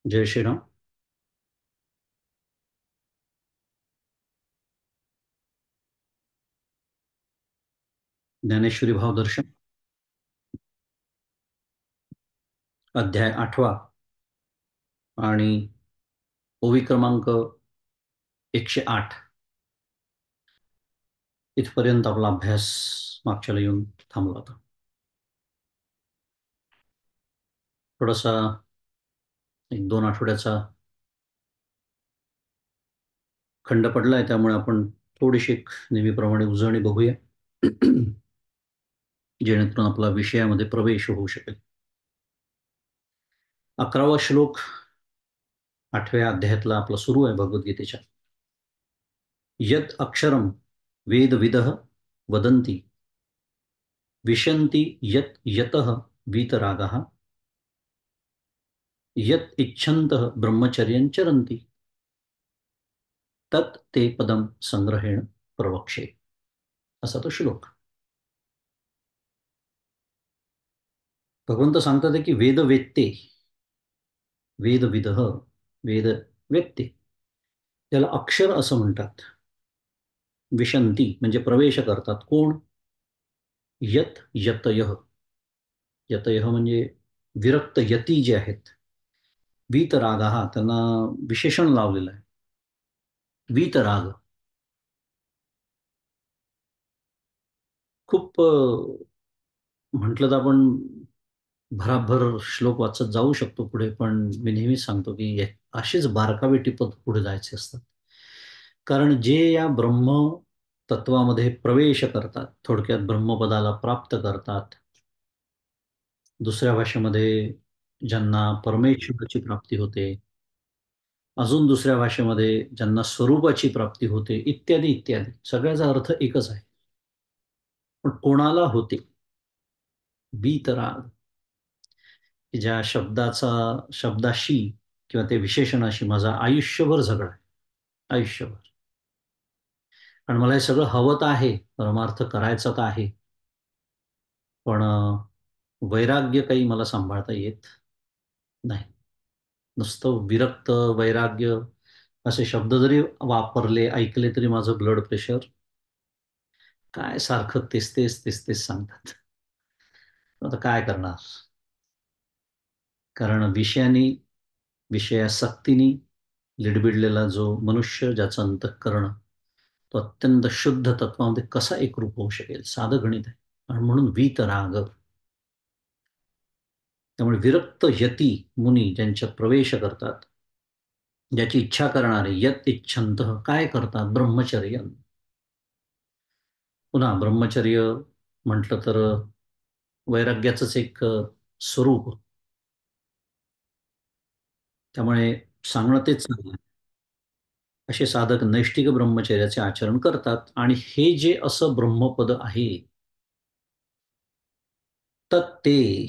जय श्रीराम. ज्ञानेश्वरी भावदर्शन, अध्याय 8वा आणि ओवी क्रमांक 108. इथपर्यंत आपला अभ्यास मागच्याला येऊन थांबला होता. थोडासा 1-2 आठवड्याचा खंड पडलाय, त्यामुळे आपण थोडीशी नेहमीप्रमाणे उजळणी बघूया. जेणेकरून आपला विषयामध्ये प्रवेश होऊ शकेल. 11वा श्लोक 8व्या अध्यायातला आपला सुरू आहे भगवद्गीतेच्या. यत् अक्षरम वेदविदः वदन्ति विशन्ति यत् यतः वीतरागः यत् इच्छन्तः ब्रह्मचर्यं चरन्ति तत् ते पदम संग्रहेण प्रवक्षे. असा तो श्लोक. भगवंत सांगतात की वेदवेत्ते, वेदविदः, वेदवेत्ते, त्याला अक्षर असं म्हणतात. विशंती म्हणजे प्रवेश करतात. कोण? यत यतयः. यतयः म्हणजे विरक्त यती जे आहेत. वीतरागाः, त्यांना विशेषण लावलेलं आहे. वीतराग खूप म्हटलं तर आपण भराभर श्लोक वाचत जाऊ शकतो पुढे, पण मी नेहमीच सांगतो की असेच बारकावे टिपत पुढे जायचे असतात. कारण जे या ब्रह्म तत्वामध्ये प्रवेश करतात, थोडक्यात ब्रह्मपदाला प्राप्त करतात, दुसऱ्या भाषेमध्ये ज्यांना परमेश्वराची प्राप्ती होते, अजून दुसऱ्या भाषेमध्ये ज्यांना स्वरूपाची प्राप्ती होते, इत्यादी इत्यादी, सगळ्याचा अर्थ एकच आहे. पण कोणाला होते? बीतराग. ज्या शब्दाशी किंवा ते विशेषणाशी माझा आयुष्यभर झगडा आहे. आयुष्यभर. आणि मला हे सगळं हवं तर आहे, परमार्थ करायचा तर आहे, पण वैराग्य काही मला सांभाळता येत नाही. नुसतं विरक्त वैराग्य असे शब्द जरी वापरले, ऐकले, तरी माझं ब्लड प्रेशर काय सारखं तेच तेच तेच तेच सांगतात. आता काय करणार? कारण विषयासक्तीने लिडबिडलेला जो मनुष्य, ज्याचं अंतःकरण तो अत्यंत शुद्ध तत्वामध्ये कसा एकरूप होऊ शकेल? साधं गणित आहे. आणि म्हणून वीतराग. त्यामुळे विरक्त यती मुनी ज्यांच्यात प्रवेश करतात, ज्याची इच्छा करणारे, यत इच्छंत काय करतात? ब्रह्मचर्य. पुन्हा ब्रह्मचर्य म्हटलं तर वैराग्याचंच एक स्वरूप. त्यामुळे सांगणं तेच नाही. असे साधक नैष्ठिक ब्रह्मचर्याचे आचरण करतात, आणि हे जे असं ब्रह्मपद आहे, ते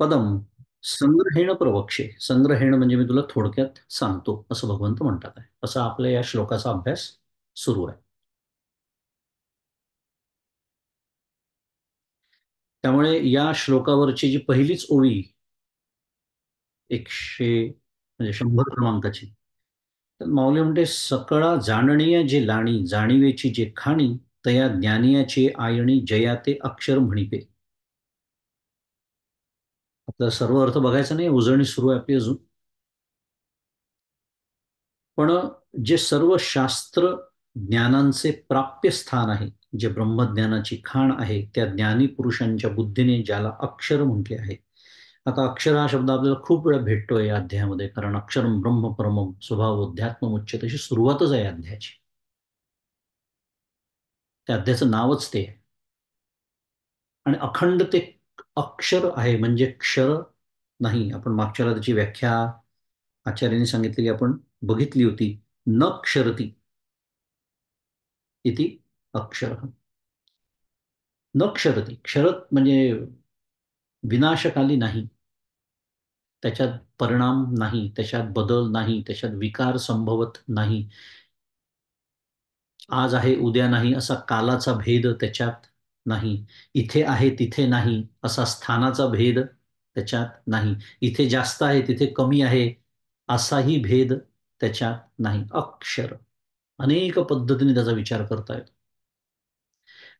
पदम संग्रहेण प्रवक्षे. संग्रहेण म्हणजे मी तुला थोडक्यात सांगतो, असं भगवंत म्हणतात आहे. असा आपल्या या श्लोकाचा अभ्यास सुरू आहे. त्यामुळे या श्लोकावरची जी पहिलीच ओळी 100 म्हणजे 100 क्रमांकाची, तर माऊली म्हणते, सकळा जाणणीय जे लाणी, जाणीवेची जे खाणी, तया ज्ञानियाचे आयणी, जया ते अक्षर म्हणिपे. आपल्याला सर्व अर्थ बघायचा नाही, उजळणी सुरू आहे आपली अजून. पण जे सर्व शास्त्र ज्ञानांचे प्राप्य स्थान आहे, जे ब्रह्मज्ञानाची खाण आहे, त्या ज्ञानी पुरुषांच्या बुद्धीने ज्याला अक्षर म्हटले आहे. आता अक्षर हा शब्द आपल्याला खूप वेळा भेटतोय या अध्यायामध्ये, कारण अक्षरम ब्रह्म परमम स्वभाव अध्यात्म उच्च, तशी सुरुवातच आहे अध्यायाची. त्या अध्यायाचं नावच ते आहे. आणि अखंड ते अक्षर आहे, म्हणजे क्षर नाही. आपण मागच्याला त्याची व्याख्या आचार्यांनी सांगितलेली आपण बघितली होती. न क्षरती इति अक्षर. न क्षरती, क्षरत म्हणजे विनाशकाली नाही, त्याच्यात परिणाम नाही, त्याच्यात बदल नाही, त्याच्यात विकार संभवत नाही. आज आहे उद्या नाही असा कालाचा भेद त्याच्यात नाही. इथे आहे तिथे नाही असा स्थानाचा भेद त्याच्यात नाही. इथे जास्त आहे तिथे कमी आहे असाही भेद त्याच्यात नाही. अक्षर अनेक पद्धतीने त्याचा विचार करता येतो.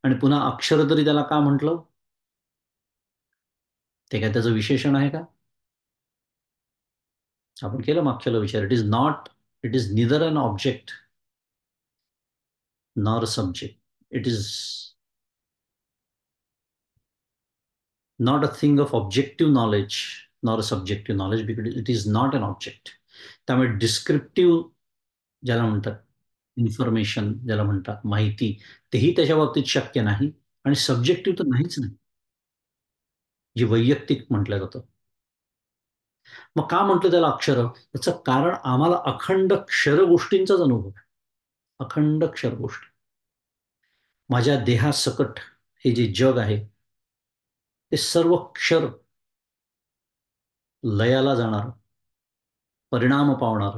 आणि पुन्हा अक्षर तरी त्याला का म्हटलं? ते काय त्याचं विशेषण आहे का? आपण केलं मागच्याला विचार. It is neither an object nor subject. It is not a thing of objective knowledge nor a subjective knowledge, because it is not an object. त्यामुळे डिस्क्रिप्टिव्ह ज्याला म्हणतात, इन्फॉर्मेशन ज्याला म्हणतात, माहिती, तेही त्याच्या बाबतीत शक्य नाही. आणि सब्जेक्टिव्ह तर नाहीच नाही, जे वैयक्तिक म्हटलं जातं. मग का म्हटलं त्याला अक्षर? त्याचं कारण आम्हाला अखंड क्षर गोष्टींचाच अनुभव आहे. अखंड क्षर गोष्टी. माझ्या देहासकट हे जे जग आहे ते सर्व क्षर, लयाला जाणार, परिणाम पावणार,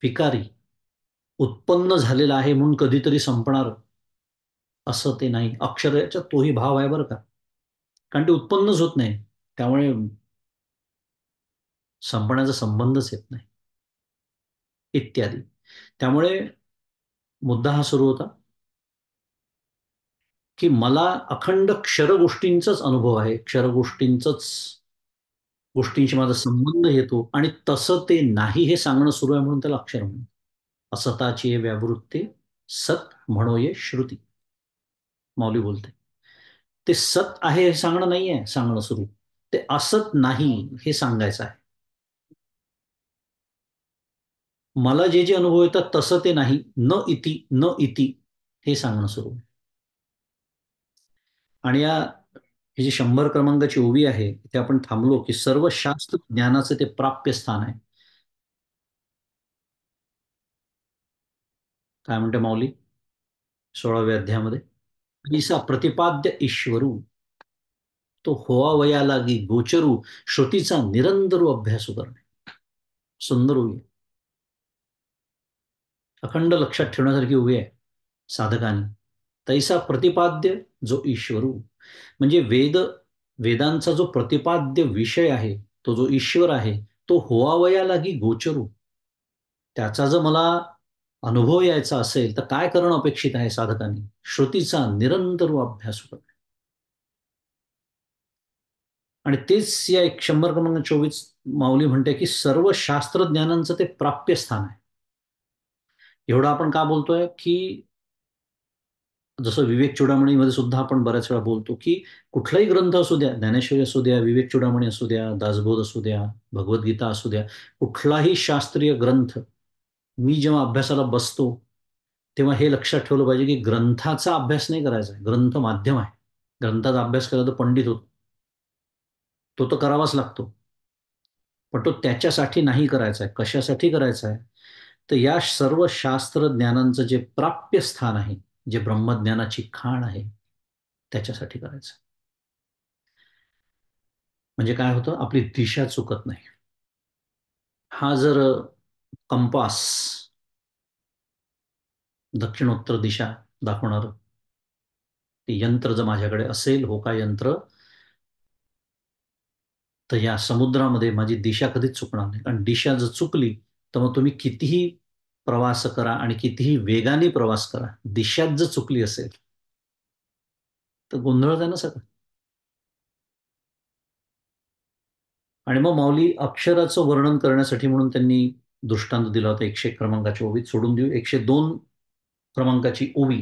विकारी, उत्पन्न झालेलं आहे म्हणून कधीतरी संपणार, असं ते नाही. अक्षराचा तोही भाव आहे बरं का. कारण ते उत्पन्नच होत नाही, त्यामुळे संपण्याचा संबंधच येत नाही, इत्यादी. त्यामुळे मुद्दा हा सुरू होता की मला अखंड क्षर गोष्टींचाच अनुभव आहे, क्षर गोष्टींशी माझा संबंध येतो, आणि तसं ते नाही हे सांगणं सुरू आहे, म्हणून त्याला अक्षर म्हणतात. असताची व्यावृत्ती सत म्हणोये श्रुती. माऊली बोलते ते सत आहे हे सांगणं नाहीये, सांगणं सुरू, ते असत नाही हे सांगायचं आहे. मला जे जे अनुभव येतात तसं ते नाही, न इति हे सांगणं सुरू आहे. आणि ही जी 100 क्रमांकाची ओवी आहे ते आपण थांबलो की सर्व शास्त्र ज्ञानाचं ते प्राप्य स्थान आहे. काय म्हणते माऊली 16व्या अध्यायामध्ये? ऐसा प्रतिपाद्य ईश्वरू तो होवावया लागी गोचरू श्रुतीचा निरंतर अभ्यास करणे. सुंदर उभी, अखंड लक्षात ठेवण्यासारखी उभी आहे साधकांनी. तैसा प्रतिपाद्य जो ईश्वरू, म्हणजे वेदांचा जो प्रतिपाद्य विषय आहे, तो जो ईश्वर आहे, तो होवावया लागी गोचरू, त्याचा जर मला अनुभव यायचा असेल तर काय करणं अपेक्षित आहे साधकांनी? श्रुतीचा निरंतर अभ्यास करणे. आणि तेच या 100 क्रमांक 24 माऊली म्हणते की सर्व शास्त्रज्ञानांचं ते प्राप्य स्थान आहे. एवढं आपण का बोलतोय की जसं विवेक चूडामणीमध्ये सुद्धा आपण बऱ्याच वेळा बोलतो की कुठलाही ग्रंथ असू द्या, ज्ञानेश्वरी असू द्या, विवेक चूडामणी असू द्या, दासबोध असू द्या, भगवद्गीता असू द्या, कुठलाही शास्त्रीय ग्रंथ मी जेव्हा अभ्यासाला बसतो तेव्हा हे लक्षात ठेवलं पाहिजे की ग्रंथाचा अभ्यास नाही करायचा आहे, ग्रंथ माध्यम आहे. ग्रंथाचा अभ्यास केला तर पंडित होतो, तो तर करावाच लागतो, पण तो त्याच्यासाठी नाही करायचा आहे. कशासाठी करायचा आहे? तर या सर्व शास्त्र ज्ञानांचं जे प्राप्य स्थान आहे, जे ब्रह्मज्ञानाची खाण आहे, त्याच्यासाठी करायचं. म्हणजे काय होतं? आपली दिशा चुकत नाही. हा जर कंपास, दक्षिणोत्तर दिशा दाखवणार ते यंत्र जर माझ्याकडे असेल, होका यंत्र, तर या समुद्रामध्ये माझी दिशा कधीच चुकणार नाही. कारण दिशा जर चुकली तर मग तुम्ही कितीही प्रवास करा आणि कितीही वेगाने प्रवास करा, दिशाच जर चुकली असेल तर गोंधळ आहे ना सगळं. आणि मग माऊली अक्षराचं वर्णन करण्यासाठी म्हणून त्यांनी दृष्टांत दिला होता 101 क्रमांकाची ओवी. सोडून देऊ 102 क्रमांकाची ओवी,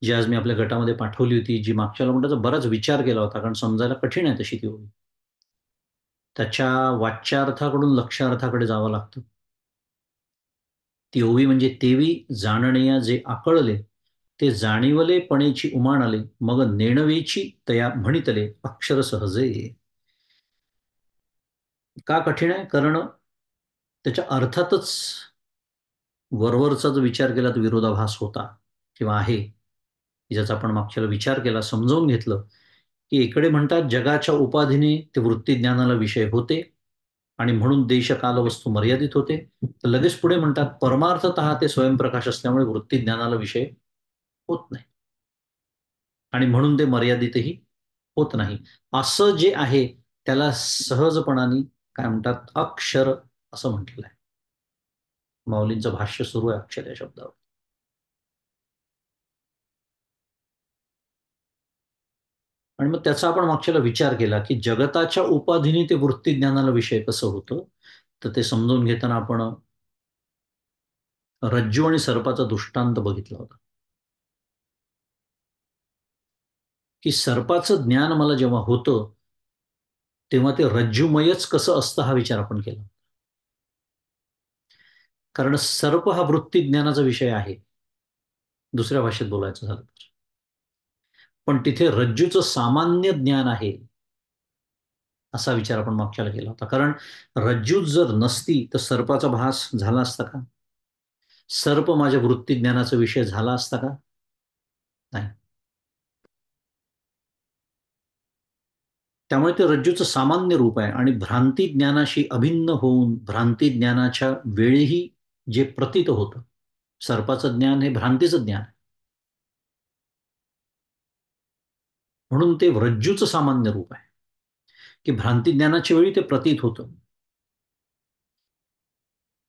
जी आज मी आपल्या गटामध्ये पाठवली होती, जी मागच्या म्हणण्याचा बराच विचार केला होता, कारण समजायला कठीण आहे तशी ती ओवी. त्याच्या वाच्यार्थाकडून लक्षार्थाकडे जावं लागतं. ती ओवी म्हणजे तेवी जाणणेया जे आकळले ते जाणीवलेपणेची उमाणले मग नेणवेची तया म्हणितले अक्षर सहजे. का कठीण आहे? कारण त्याच्या अर्थातच वरवरचा जो विचार केला तो विरोधाभास होता किंवा आहे, ज्याचा आपण मागच्याला विचार केला, समजावून घेतलं की इकडे म्हणतात जगाच्या उपाधीने ते वृत्तीज्ञानाला विषय होते आणि म्हणून देश काल वस्तू मर्यादित होते. तर लगेच पुढे म्हणतात परमार्थतः ते स्वयंप्रकाश असल्यामुळे वृत्तीज्ञानाला विषय होत नाही आणि म्हणून ते मर्यादितही होत नाही. असं जे आहे त्याला सहजपणाने काय म्हणतात, अक्षर असं म्हटलेलं आहे. माऊलींचं भाष्य सुरू आहे अक्षर या शब्दावर. आणि मग त्याचा आपण मागच्याला विचार केला की जगताच्या उपाधीने ते वृत्ती ज्ञानाला विषय कसं होतं. तर ते समजून घेताना आपण रज्जू आणि सर्पाचा दृष्टांत बघितला होता. की सर्पाचं ज्ञान मला जेव्हा होतं तेव्हा ते रज्जुमयच कसं असतं हा विचार आपण केला. कारण सर्प हा वृत्ती ज्ञानाचा विषय आहे, दुसऱ्या भाषेत बोलायचं झालं तर. पण तिथे रज्जूचं सामान्य ज्ञान आहे असा विचार आपण मागच्याला केला होता. कारण रज्जूच जर नसती तर सर्पाचा भास झाला असता का? सर्प माझ्या वृत्ती ज्ञानाचा विषय झाला असता का? नाही. त्यामुळे ते रज्जूचं सामान्य रूप आहे आणि भ्रांती ज्ञानाशी अभिन्न होऊन भ्रांती ज्ञानाच्या वेळीही जे प्रतीत होतं, सर्पाचं ज्ञान हे भ्रांतीचं ज्ञान आहे. म्हणून ते रज्जूचं सामान्य रूप आहे की भ्रांती ज्ञानाच्या वेळी ते प्रतीत होतं.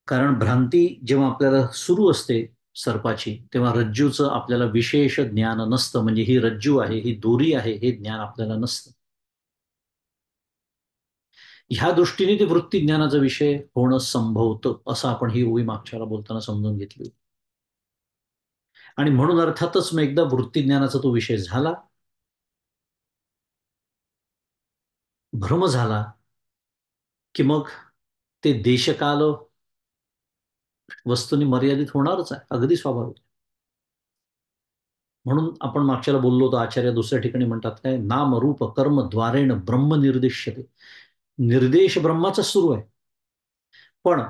कारण भ्रांती जेव्हा आपल्याला सुरू असते सर्पाची, तेव्हा रज्जूचं आपल्याला विशेष ज्ञान नसतं. म्हणजे ही रज्जू आहे, ही दोरी आहे, हे ज्ञान आपल्याला नसतं. ह्या दृष्टीने ते वृत्ती ज्ञानाचा विषय होणं संभवतं असं आपण ही ओवी मागच्याला बोलताना समजून घेतली. आणि म्हणून अर्थातच मग एकदा वृत्ती ज्ञानाचा तो विषय झाला, भ्रम झाला, की मग ते देशकाल वस्तूंनी मर्यादित होणारच आहे, अगदी स्वाभाविक. म्हणून आपण मागच्याला बोललो होतो, आचार्य दुसऱ्या ठिकाणी म्हणतात काय, नाम रूप कर्म द्वारेण ब्रह्म निर्दिश्यते. निर्देश ब्रह्माचा सुरू आहे. पण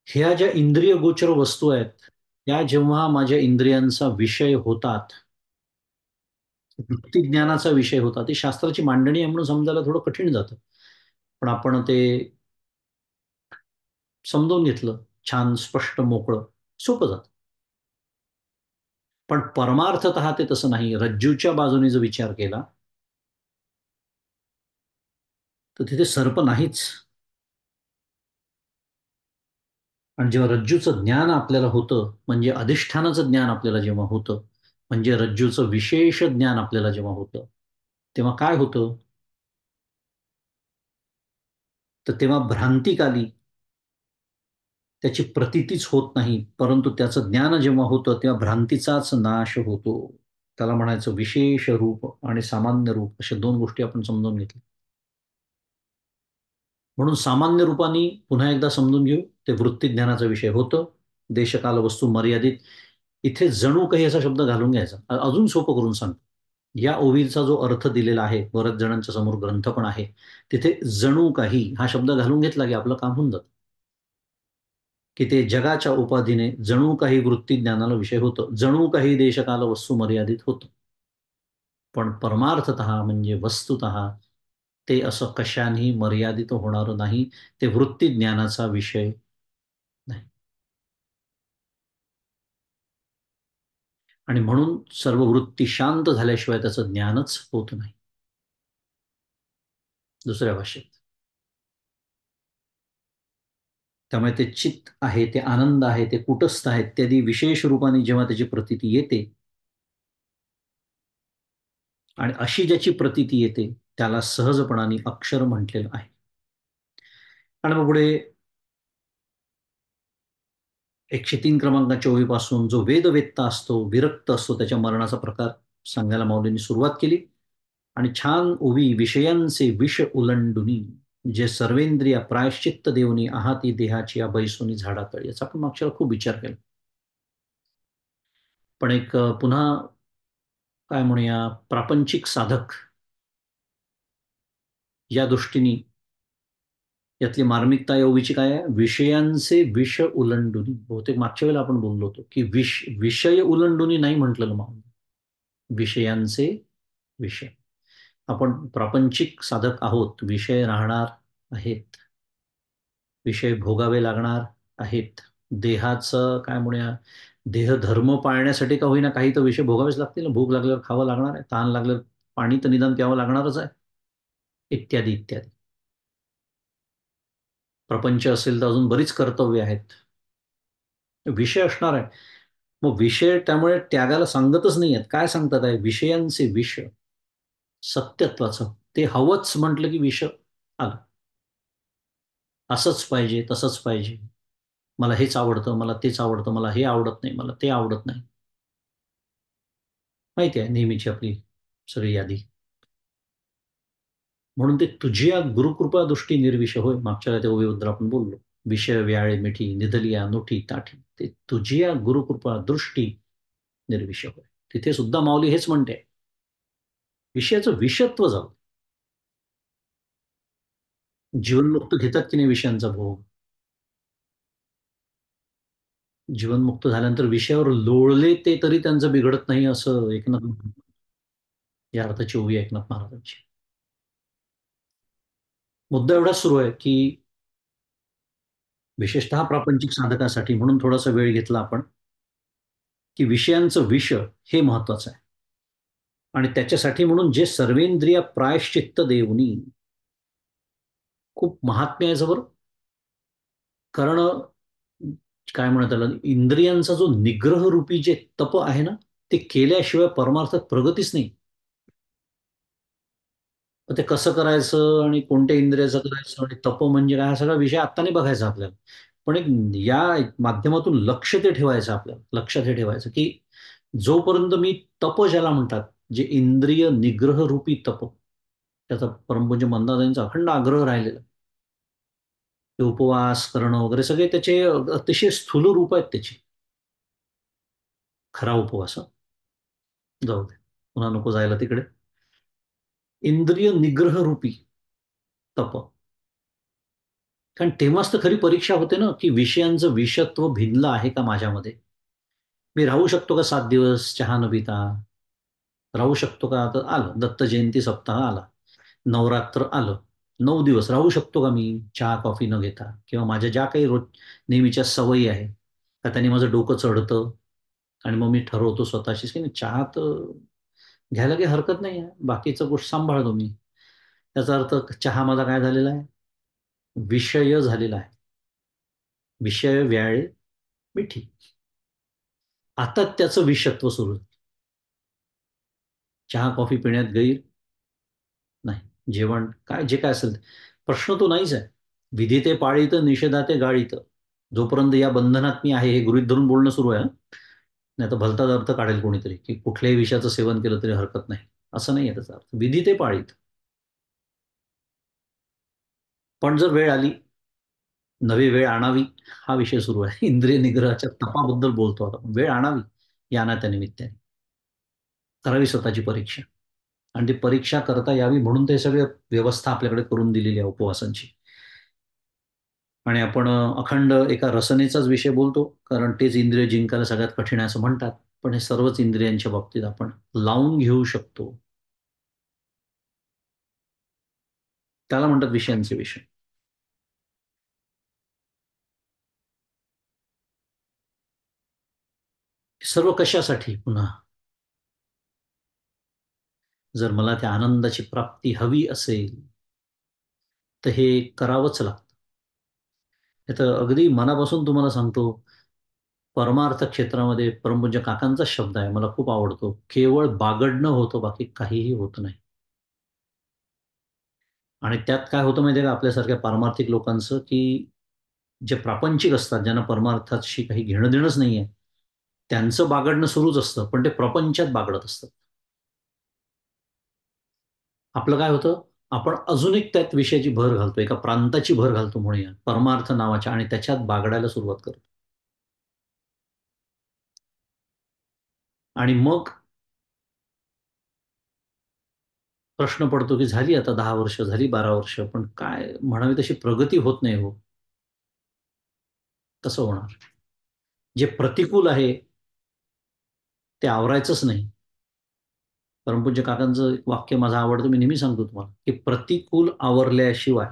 ह्या ज्या इंद्रिय गोचर वस्तू आहेत त्या जेव्हा माझ्या इंद्रियांचा विषय होतात, वृत्ती ज्ञानाचा विषय होता, ती शास्त्राची मांडणी आहे म्हणून समजायला थोडं कठीण जातं. पण आपण ते समजून घेतलं छान स्पष्ट मोकळं, सोपं जातं. पण परमार्थतः ते तसं नाही. रज्जूच्या बाजूने जर विचार केला तर तिथे सर्प नाहीच. आणि जेव्हा रज्जूचं ज्ञान आपल्याला होतं, म्हणजे अधिष्ठानाचं ज्ञान आपल्याला जेव्हा होतं, म्हणजे रज्जूचं विशेष ज्ञान आपल्याला जेव्हा होतं, तेव्हा काय होतं? तर तेव्हा भ्रांतिकाली त्याची प्रतीतीच होत नाही, परंतु त्याचं ज्ञान जेव्हा होतं तेव्हा भ्रांतीचाच नाश होतो. त्याला म्हणायचं विशेष रूप आणि सामान्य रूप, अशा दोन गोष्टी आपण समजून घेतल्या. म्हणून सामान्य रूपाने पुन्हा एकदा समजून घेऊ, ते वृत्ती ज्ञानाचा विषय होतं, देशकाल वस्तू मर्यादित. इथे जणू काही असा शब्द घालून घ्यायचा. अजून सोपं करून सांगतो. या ओवीचा जो अर्थ दिलेला आहे, बऱ्याच जणांच्या समोर ग्रंथ पण आहे, तिथे जणू काही हा शब्द घालून घेतला की आपलं काम होऊन जातं. की ते जगाच्या उपाधीने जणू काही वृत्ती ज्ञानाला विषय होतं, जणू काही देशकाल वस्तू मर्यादित होतं. पण परमार्थतः म्हणजे वस्तुतः ते असं कशानेही मर्यादित होणार नाही. ते वृत्ती ज्ञानाचा विषय नाही. आणि म्हणून सर्व वृत्ती शांत झाल्याशिवाय त्याचं ज्ञानच होत नाही, दुसऱ्या भाषेत. त्यामुळे ते चित्त आहे, ते आनंद आहे, ते कुटस्थ आहे इत्यादी विशेष रूपाने जेव्हा त्याची प्रतीती येते, आणि अशी ज्याची प्रतीती येते त्याला सहजपणाने अक्षर म्हटलेलं आहे. आणि मग पुढे 103 क्रमांकाच्या ओळीपासून जो वेदवेत्ता असतो, विरक्त असतो, त्याच्या मरणाचा प्रकार सांगायला माऊलींनी सुरुवात केली. आणि छान ओवी, विषयांचे विष उलंडुनी जे सर्वेंद्रिय प्रायश्चित्त देवनी आहाती देहाची या बैसोनी झाडातळी, याचा आपण मागच्या खूप विचार केला. पण एक पुन्हा काय म्हणूया, प्रापंचिक साधक या दृष्टीने यातली मार्मिकता या ओवीची काय आहे, विषयांचे विष उलंडुनी. बहुतेक मागच्या वेळेला आपण बोललो होतो की विषय उलंडुनी नाही म्हटलेलं माऊली, विषयांचे विषय. आपण प्रापंचिक साधक आहोत, विषय राहणार आहेत, विषय भोगावे लागणार आहेत. देहाचं काय म्हणूया, देह धर्म पाळण्यासाठी का होईना काही तर विषय भोगावेच लागतील. भूक लागल्यावर खावं लागणार आहे, ताण लागल्यावर पाणी तर निदान प्यावं लागणारच आहे, इत्यादी इत्यादी. प्रपंच असेल तर अजून बरीच कर्तव्य आहेत. विषय असणार आहे. मग विषय त्यामुळे त्यागाला सांगतच नाही आहेत. काय सांगतात आहे? विषयांचे विष, सत्यत्वाचं ते हवंच म्हटलं की विष आलं. असंच पाहिजे, तसंच पाहिजे. मला हेच आवडतं, मला तेच आवडतं, मला हे आवडत नाही, मला ते आवडत नाही. माहिती आहे नेहमीची आपली सगळी यादी. म्हणून ते तुझ्या गुरुकृपा दृष्टी निर्विषय होय. मागच्या त्या ओवीबद्दल आपण बोललो. विषय व्याळे मिठी निधलिया नोठी ताठी, ते तुझिया गुरुकृपा दृष्टी निर्विषय होय. तिथे सुद्धा माऊली हेच म्हणते, विषयाचं विषत्व जाऊ. जीवनमुक्त घेतात की नाही विषयांचा भोग. जीवनमुक्त झाल्यानंतर विषयावर लोळले ते तरी त्यांचं बिघडत नाही, असं एकनाथ, या अर्थाची ओवी आहे एकनाथ महाराजांची. मुद्दा एवढाच सुरू आहे की विशेषतः प्रापंचिक साधकासाठी, म्हणून थोडासा वेळ घेतला आपण, की विषयांचं विष हे महत्वाचं आहे. आणि त्याच्यासाठी म्हणून जे सर्वेंद्रिय प्रायश्चित्त देऊनी, खूप महात्म्य आहे जबर. कारण काय म्हणतात त्याला, इंद्रियांचा जो निग्रह रूपी जे तप आहे ना, ते केल्याशिवाय परमार्थात प्रगतीच नाही. ते कसं करायचं आणि कोणत्या इंद्रियाचं करायचं आणि तप म्हणजे काय, हा सगळा विषय आत्ता नाही बघायचा आपल्याला. पण एक या माध्यमातून लक्ष ते ठेवायचं, आपल्याला लक्षात हे ठेवायचं की जोपर्यंत मी तप ज्याला म्हणतात, जे इंद्रिय निग्रह रूपी तप, त्याचा परमपूज्य मंदादांचा अखंड आग्रह राहिलेला, ते उपवास करणं वगैरे सगळे त्याचे अतिशय स्थूल रूप आहेत त्याची. खरा उपवास जाऊ दे, पुन्हा नको जायला तिकडे. इंद्रिय निग्रह रूपी तप. कारण तेव्हाच तर खरी परीक्षा होते ना, की विषयांचं विषत्व भिनलं आहे का माझ्यामध्ये. मी राहू शकतो का 7 दिवस चहा न पिता. राहू शकतो का, आता आलं दत्त जयंती सप्ताह आला, नवरात्र आलं, 9 दिवस राहू शकतो का मी चहा कॉफी न घेता, किंवा माझ्या ज्या काही रोज नेहमीच्या सवयी आहे का, त्याने माझं डोकं चढतं. आणि मग मी ठरवतो स्वतःशीच की नाही, चहा तर घ्यायला काही हरकत नाही आहे, बाकीचं गोष्ट सांभाळतो मी. त्याचा अर्थ चहा माझा काय झालेला आहे, विषय झालेला आहे. विषय व्याळे मिठी. आता त्याचं विषत्व सुरू आहे. चहा कॉफी पिण्यात गैर नाही. जेवण काय जे काय असेल प्रश्न तो नाहीच आहे. विधिते पाळीत निषेधाते गाळीत. जोपर्यंत या बंधनात मी आहे हे गृहीत धरून बोलणं सुरू आहे. नाही तर भलताच अर्थ काढेल कोणीतरी की कुठल्याही विषयाचं सेवन केलं तरी हरकत नाही. असं नाही आहे त्याचा अर्थ. विधिते पाळीत. पण जर वेळ आली, नवी वेळ आणावी, हा विषय सुरू आहे. इंद्रिय निग्रहाच्या तपाबद्दल बोलतो आता. वेळ आणावी या ना त्या निमित्ताने. करावी स्वतःची परीक्षा. आणि ती परीक्षा करता यावी म्हणून ते सगळे व्यवस्था आपल्याकडे करून दिलेली आहे उपवासांची. आणि आपण अखंड एका रसनेचाच विषय बोलतो, कारण तेच इंद्रिय जिंकायला सगळ्यात कठीण आहे असं म्हणतात. पण हे सर्वच इंद्रियांच्या बाबतीत आपण लावून घेऊ शकतो. त्याला म्हणतात विषयांचे विषय. सर्व कशासाठी पुन्हा, जर मला त्या आनंदाची प्राप्ती हवी असेल तर हे करावंच लागतं. हे तर अगदी मनापासून तुम्हाला सांगतो, परमार्थ क्षेत्रामध्ये परमपूज्य काकांचा शब्द आहे, मला खूप आवडतो, केवळ बागडणं होतं, बाकी काहीही होत नाही. आणि त्यात काय होतं माहितीये का, आपल्यासारख्या पारमार्थिक लोकांचं, की जे प्रापंचिक असतात, ज्यांना परमार्थाशी काही घेणं देणंच नाहीये, त्यांचं बागडणं सुरूच असतं, पण ते प्रपंचात बागडत असतात. आपलं काय होतं, आपण अजून एक त्यात विषयाची भर घालतो, एका प्रांताची भर घालतो म्हणूया, परमार्थ नावाच्या, आणि त्याच्यात बागडायला सुरुवात करतो. आणि मग प्रश्न पडतो, की झाली आता 10 वर्ष, झाली 12 वर्ष, पण काय म्हणावी तशी प्रगती होत नाही हो. कसं होणार? जे प्रतिकूल आहे ते आवरायचंच नाही. परमपूज्य काकांचं एक वाक्य माझं आवडतं, मी नेहमी सांगतो तुम्हाला, की प्रतिकूल आवरल्याशिवाय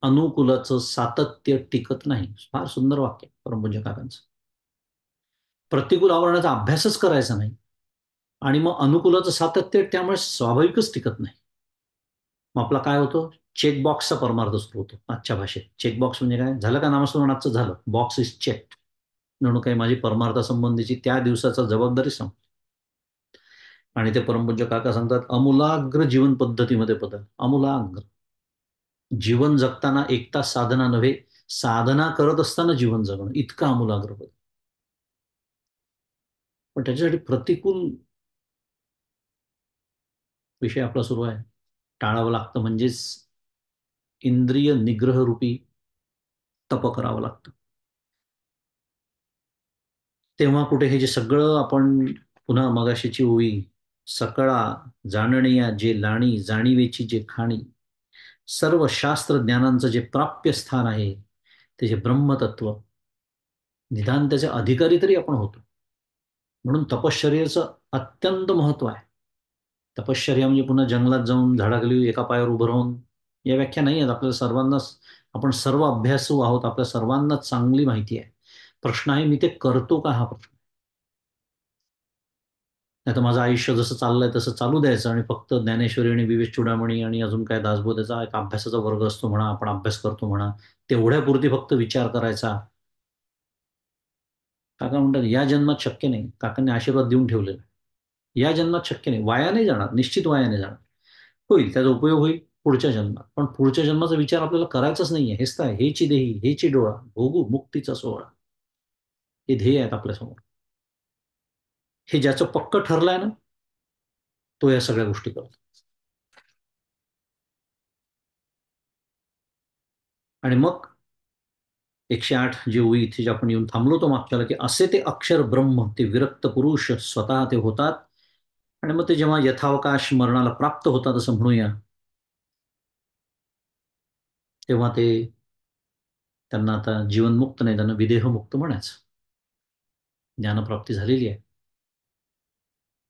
अनुकूलाचं सातत्य टिकत नाही. फार सुंदर वाक्य आहे परमपूज्य काकांचं. प्रतिकूल आवरण्याचा अभ्यासच करायचा नाही, आणि मग अनुकूलाचं सातत्य त्यामुळे स्वाभाविकच टिकत नाही. मग आपला काय होतं, चेकबॉक्सचा परमार्थ सुरू होतो आजच्या भाषेत. चेकबॉक्स म्हणजे काय? झालं का नामस्मरण आजचं? झालं. Box is check. म्हणून काही माझी परमार्थासंबंधीची त्या दिवसाचा जबाबदारी सांग. आणि ते परमपूज्य काका सांगतात, "आमूलाग्र जीवन पद्धतीमध्ये बदल." आमूलाग्र. जीवन जगताना एक तास साधना नव्हे, साधना करत असताना जीवन जगणं, इतकं आमूलाग्र बदल. पण त्याच्यासाठी प्रतिकूल विषय आपला सुरू आहे. टाळावं लागतं म्हणजेच इंद्रिय निग्रह रूपी तप करावं लागतं. तेव्हा कुठे हे जे सगळं आपण पुन्हा मगाशीची ओवी, सकळा जाणणिया जे लाणी, जाणीवेची जे खाणी, सर्व शास्त्र ज्ञानांचं जे प्राप्य स्थान आहे, ते जे ब्रह्मतत्व, निदान त्याचे अधिकारी तरी आपण होतो. म्हणून तपश्चर्येचं अत्यंत महत्व आहे. तपश्चर्या म्हणजे पुन्हा जंगलात जाऊन झाडाखाली एका पायावर उभं राहून, या व्याख्या नाही आहेत. आपल्याला सर्वांनाच, आपण सर्व अभ्यासू आहोत, आपल्या सर्वांनाच चांगली माहिती आहे. प्रश्न आहे, मी ते करतो का, हा प्रश्न. नाही तर माझं आयुष्य जसं चाललंय तसं चालू द्यायचं आणि फक्त ज्ञानेश्वरी आणि विवेक चुडामणी आणि अजून काय दासबोधेचा एक अभ्यासाचा वर्ग असतो म्हणा, आपण अभ्यास करतो म्हणा, तेवढ्यापुरती फक्त विचार करायचा. काका म्हणतात या जन्मात शक्य नाही. काकांनी आशीर्वाद देऊन ठेवलेला. या जन्मात शक्य नाही, वाया नाही जाणार, निश्चित वाया नाही जाणार. होईल, त्याचा उपयोग होईल पुढच्या जन्मात, पण पुढच्या जन्माचा विचार आपल्याला करायचाच नाहीये. हेच काय, हेची देही हेची डोळा भोगू मुक्तीचा सोहळा, हे ध्येय आहेत आपल्यासमोर. हे ज्याचं पक्क ठरलंय ना, तो या सगळ्या गोष्टी करतो. आणि मग 108 जे ओळी इथे जे आपण येऊन थांबलो तो मागच्याला, की असे ते अक्षर ब्रह्म, ते विरक्त पुरुष स्वतः ते होतात. आणि मग ते जेव्हा यथावकाश मरणाला प्राप्त होतात असं म्हणूया, तेव्हा ते, त्यांना आता जीवनमुक्त नाही, त्यांना विदेहमुक्त म्हणायचं. ज्ञानप्राप्ती झालेली आहे.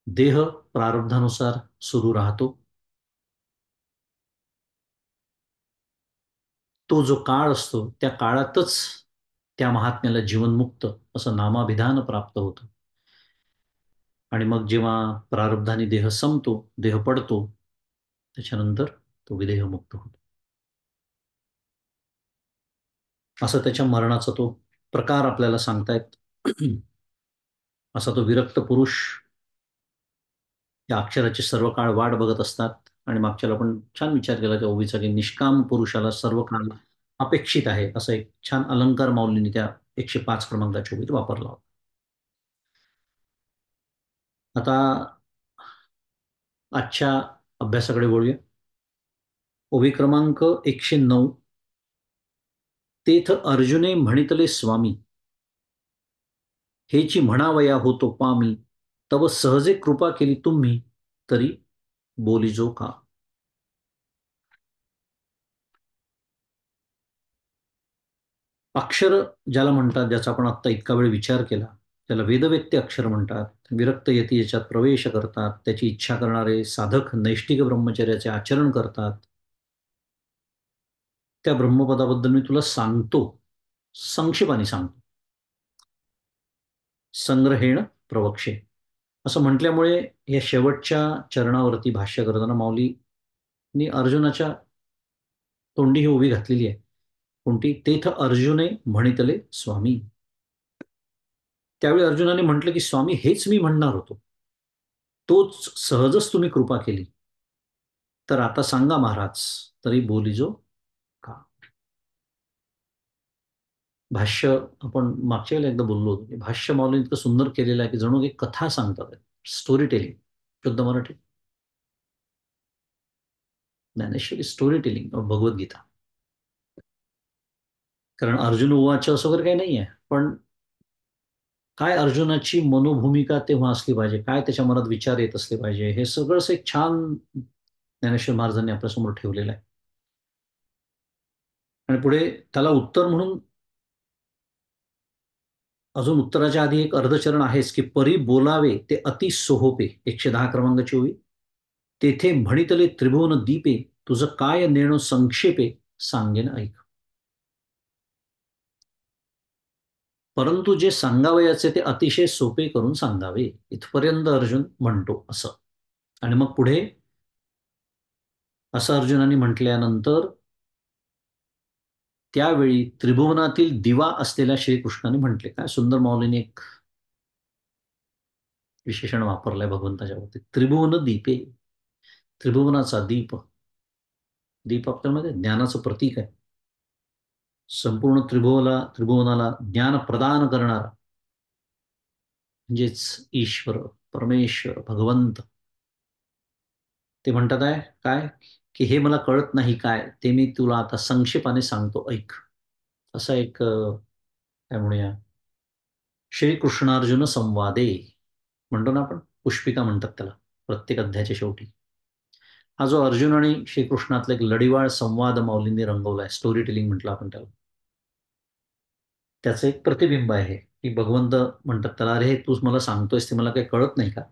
देह प्रारब्धानुसार सुरू राहतो. तो जो काळ असतो त्या काळातच त्या महात्म्याला जीवनमुक्त असं नामाभिधान प्राप्त होतं. आणि मग जेव्हा प्रारब्धाने देह संपतो, देह पडतो, त्याच्यानंतर तो विदेहमुक्त होतो. असं त्याच्या मरणाचा तो प्रकार आपल्याला सांगतायत. असा तो विरक्त पुरुष या अक्षराची सर्व काळ वाट बघत असतात. आणि मागच्याला आपण छान विचार केला त्या ओवीचा, की निष्काम पुरुषाला सर्व काळ अपेक्षित आहे, असा एक छान अलंकार माऊलींनी त्या 105 क्रमांकाच्या ओवीत वापरला होता. आता आजच्या अभ्यासाकडे वळूया. ओवी क्रमांक 109. तेथ अर्जुने म्हणितले स्वामी, हेची म्हणावया होतो पामी, तव सहजे कृपा केली तुम्ही, तरी बोलिजो का. अक्षर ज्याला म्हणतात, ज्याचा आपण आत्ता इतका वेळ विचार केला, त्याला वेदवेत्ते अक्षर म्हणतात. विरक्त यती याच्यात प्रवेश करतात, त्याची इच्छा करणारे साधक नैष्टिक ब्रह्मचर्याचे आचरण करतात. त्या ब्रह्मपदाबद्दल मी तुला सांगतो, संक्षेपाने सांगतो. संग्रहेण प्रवक्षे असं म्हटल्यामुळे या शेवटच्या चरणावरती भाष्य करताना माऊलींनी अर्जुनाच्या तोंडी ही उभी घातलेली आहे. कोणती? तेथ अर्जुने म्हणितले स्वामी. त्यावेळी अर्जुनाने म्हटलं की स्वामी हेच मी म्हणणार होतो, तोच सहजच तुम्ही कृपा केली, तर आता सांगा महाराज, तरी बोलिजो का. भाष्य आपण मागच्या वेळेला एकदा बोललो होतो, की भाष्य माऊली इतकं सुंदर केलेलं आहे की जणू एक कथा सांगतात, स्टोरी टेलिंग. शुद्ध Marathi Dnyaneshwari story telling of Bhagavad Gita. कारण अर्जुन उवाच असं वगैरे काही नाही आहे, पण काय अर्जुनाची मनोभूमिका तेव्हा असली पाहिजे, काय त्याच्या मनात विचार येत असले पाहिजे, हे सगळंच एक छान ज्ञानेश्वर महाराजांनी आपल्यासमोर ठेवलेलं आहे. आणि पुढे त्याला उत्तर म्हणून अजून उत्तराच्या आधी एक अर्धचरण आहेच, की परी बोलावे ते अति सोहोपे, 110 क्रमांकाची ओवी. तेथे म्हणितले त्रिभुवन दीपे, तुझं काय नेणो संक्षेपे, सांगेन ऐक. परंतु जे सांगावयाचे ते अतिशय सोपे करून सांगावे, इथपर्यंत अर्जुन म्हणतो असं. आणि मग पुढे असं अर्जुनाने म्हटल्यानंतर त्यावेळी त्रिभुवनातील दिवा असलेल्या श्रीकृष्णाने म्हटले. काय सुंदर माऊलीने एक विशेषण वापरलंय भगवंताच्या बाबतीत. त्रिभुवन दीपे, त्रिभुवनाचा दीप. दीप आपल्यामध्ये ज्ञानाचं प्रतीक आहे. संपूर्ण त्रिभुवनाला ज्ञान प्रदान करणारा म्हणजेच ईश्वर, परमेश्वर, भगवंत. ते म्हणतात आहे काय, की हे मला कळत नाही काय, ते मी तुला आता संक्षेपाने सांगतो ऐक. असा एक काय म्हणूया, श्रीकृष्णार्जुन संवादे म्हणतो ना आपण, पुष्पिका म्हणतात त्याला प्रत्येक अध्यायाच्या शेवटी. हा जो अर्जुन आणि श्रीकृष्णातला एक लढीवाळ संवाद माऊलींनी रंगवलाय, स्टोरी टेलिंग म्हटलं आपण त्याला, त्याचं एक प्रतिबिंब आहे. की भगवंत म्हणतात त्याला, अरे तूच मला सांगतोयस ते मला काही कळत नाही का,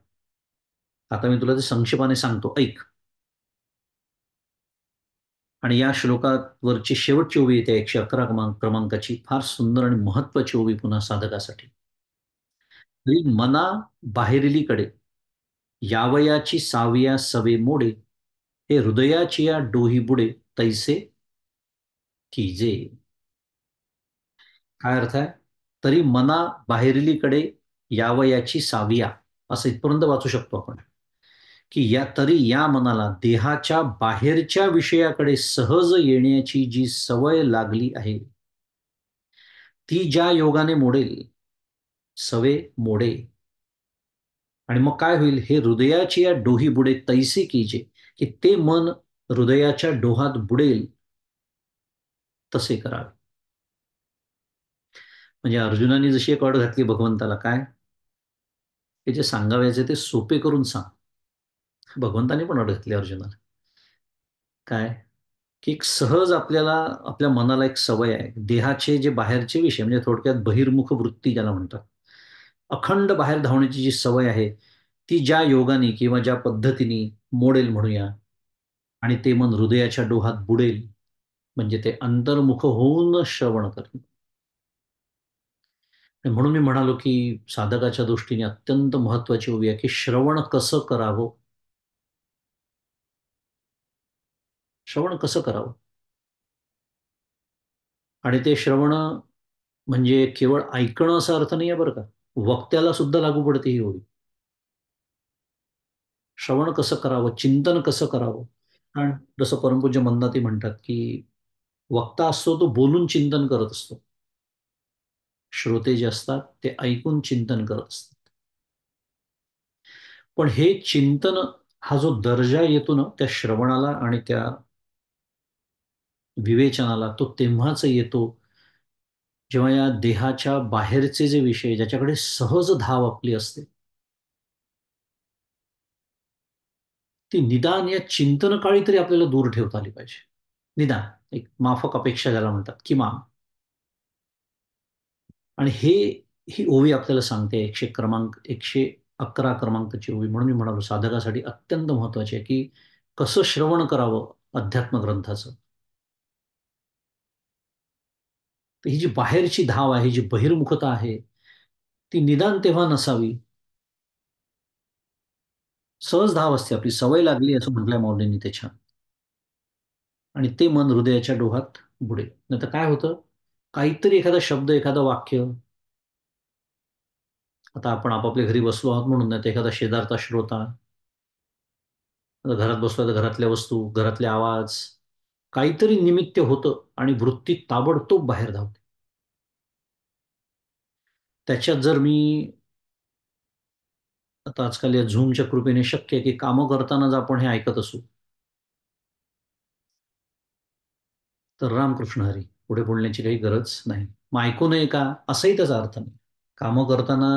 आता मी तुला ते संक्षेपाने सांगतो ऐक. आणि या श्लोकावरची शेवटची ओवी येते 111 क्रमांकाची, फार सुंदर आणि महत्वाची ओवी पुन्हा साधकासाठी. मना बाहेरिलीकडे यावयाची साविया सवे मोडे, हे हृदयाची या डोही बुडे तैसे कीजे. काय अर्थ आहे? तरी मना बाहेरिलीकडे यावयाची साविया, असं इथपर्यंत वाचू शकतो आपण. की या तरी या मनाला देहाच्या बाहेरच्या विषयाकडे सहज येण्याची जी सवय लागली आहे, ती ज्या योगाने मोडेल, सवे मोडे. आणि मग काय होईल? हे हृदयाची या डोही बुडे तैसे कीजे, की ते मन हृदयाच्या डोहात बुडेल तसे करावे. म्हणजे अर्जुनाने जशी एक अट घातली भगवंताला, काय हे जे सांगावयाचे ते सोपे करून सांग. भगवंताने पण अट घातली अर्जुनाला. काय, की एक सहज आपल्याला, आपल्या मनाला एक सवय आहे, देहाचे जे बाहेरचे विषय म्हणजे थोडक्यात बहिर्मुख वृत्ती ज्याला म्हणतात, अखंड बाहेर धावण्याची जी सवय आहे, ती ज्या योगाने किंवा ज्या पद्धतीने मोडेल म्हणूया, आणि ते मन हृदयाच्या डोहात बुडेल, म्हणजे ते अंतर्मुख होऊन श्रवण करणे. आणि म्हणून मी म्हणालो की साधकाच्या दृष्टीने अत्यंत महत्वाची ओवी आहे की श्रवण कसं करावं. श्रवण कसं करावं. आणि ते श्रवण म्हणजे केवळ ऐकणं असा अर्थ नाही आहे बरं का, वक्त्याला सुद्धा लागू पडते ही ओवी. श्रवण कसं करावं, चिंतन कसं करावं. कारण जसं परमपूज्य मंदाती म्हणतात की वक्ता असतो तो बोलून चिंतन करत असतो, श्रोते जे असतात ते ऐकून चिंतन करत असतात. पण हे चिंतन, हा जो दर्जा येतो ना त्या श्रवणाला आणि त्या विवेचनाला, तो तेव्हाच येतो जेव्हा या देहाच्या बाहेरचे जे विषय ज्याच्याकडे सहज धाव आपली असते, ती निदान या चिंतन काळी तरी आपल्याला दूर ठेवता आली पाहिजे. निदान एक माफक अपेक्षा ज्याला म्हणतात किमान. आणि ही ओवी आपल्याला सांगते 111 क्रमांकाची ओवी. म्हणून मी म्हणालो साधकासाठी अत्यंत महत्वाची आहे की कसं श्रवण करावं अध्यात्म ग्रंथाचं. तर ही जी बाहेरची धाव आहे, जी बहिर्मुखता आहे, ती निदान तेव्हा नसावी. सहज धाव असते आपली, सवय लागली असं म्हटलंय मौलींनी ते छान. आणि ते मन हृदयाच्या डोहात बुडेल. नाही तर काय होतं, काहीतरी एखादा शब्द, एखादं वाक्य, आता आपण आपापल्या घरी बसलो आहोत म्हणून, नाही तर एखादा शेजारचा श्रोता, आता घरात बसलो तर घरातल्या वस्तू, घरातले आवाज, काहीतरी निमित्त होतं आणि वृत्ती ताबडतोब बाहेर धावते. त्याच्यात जर मी आता आजकाल या झूमच्या कृपेने शक्य आहे की कामं करतानाच आपण हे ऐकत असू, तर रामकृष्ण हरी, पुढे बोलण्याची काही गरज नाही. मग ऐकू नये का, असंही त्याचा अर्थ नाही. कामं करताना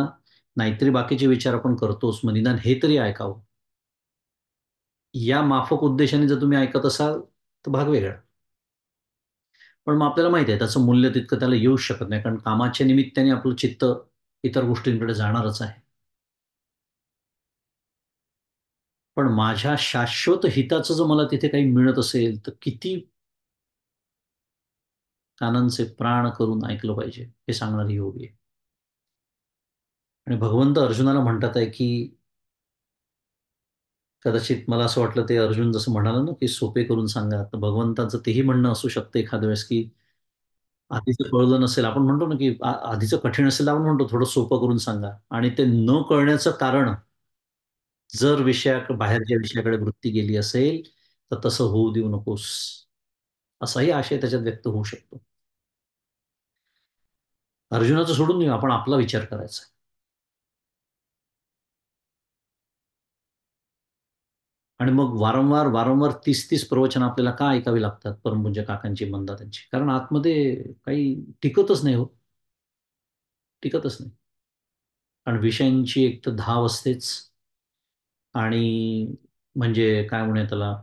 नाहीतरी बाकीचे विचार आपण करतोच, मग निदान हे तरी ऐकावं. या माफक उद्देशाने जर तुम्ही ऐकत असाल तर भाग वेगळा. पण मग आपल्याला माहिती आहे त्याचं मूल्य तितकं त्याला येऊच शकत नाही, कारण कामाच्या निमित्ताने आपलं चित्त इतर गोष्टींकडे जाणारच आहे. पण माझ्या शाश्वत हिताचं जर मला तिथे काही मिळत असेल तर किती कानांचे प्राण करून ऐकलं पाहिजे, हे सांगणारी योगी आहे. आणि भगवंत अर्जुनाला म्हणतात आहे की कदाचित मला असं वाटलं ते अर्जुन जसं म्हणाला ना, की सोपे करून सांगा. तर भगवंताचं तेही म्हणणं असू शकतं एखाद्या वेळेस, की आधीचं कळलं नसेल. आपण म्हणतो ना, की आधीचं कठीण असेल तर आपण म्हणतो थोडं सोपं करून सांगा आणि ते न कळण्याचं कारण जर बाहेरच्या विषयाकडे वृत्ती गेली असेल, तर तसं होऊ देऊ नकोस. असाही आशय त्याच्यात व्यक्त होऊ शकतो. अर्जुनाचं सोडून देऊ, आपण आपला विचार करायचा. आणि मग वारंवार 30-30 प्रवचन आपल्याला का ऐकावी लागतात परमपूज्य काकांची, मंदातांची? कारण आतमध्ये काही टिकतच नाही हो, टिकतच नाही. कारण विषयांची एक तर धाव असतेच आणि म्हणजे काय म्हणूया त्याला,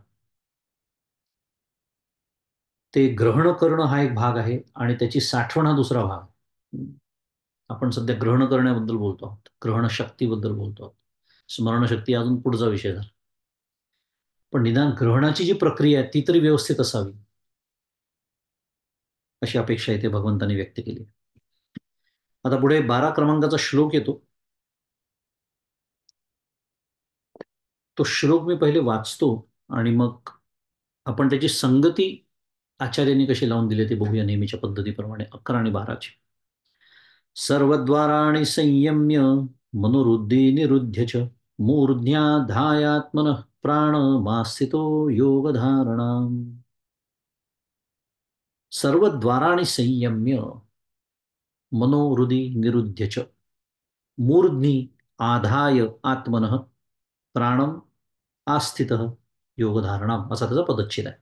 ते ग्रहण करणं हा एक भाग आहे आणि त्याची साठवण हा दुसरा भाग. आपण सध्या ग्रहण करण्याबद्दल बोलतो आहोत, ग्रहण शक्तीबद्दल बोलतो आहोत. स्मरणशक्ती अजून पुढचा विषय झाला. पण निदान ग्रहणाची जी प्रक्रिया आहे ती तरी व्यवस्थित असावी, अशी अपेक्षा इथे भगवंतांनी व्यक्त केली. आता पुढे 12 क्रमांकाचा श्लोक येतो. तो श्लोक मी पहिले वाचतो आणि मग आपण त्याची संगती आचार्यांनी कशी लावून दिली ते बघूया नेहमीच्या पद्धतीप्रमाणे. 11 आणि 12 ची. सर्वद्वाराणि संयम्य मनोरुद्धी निरुध्य च मूर्ध्याधायात्मनः प्राणमास्थितो योगधारणा. सर्वद्वाराणि संयम्य मनोहृदि निरुध्य च मूर्ध्नि आधाय आत्मनः प्राणम आस्थित योगधारणाम, असा त्याचा पदच्छेद आहे.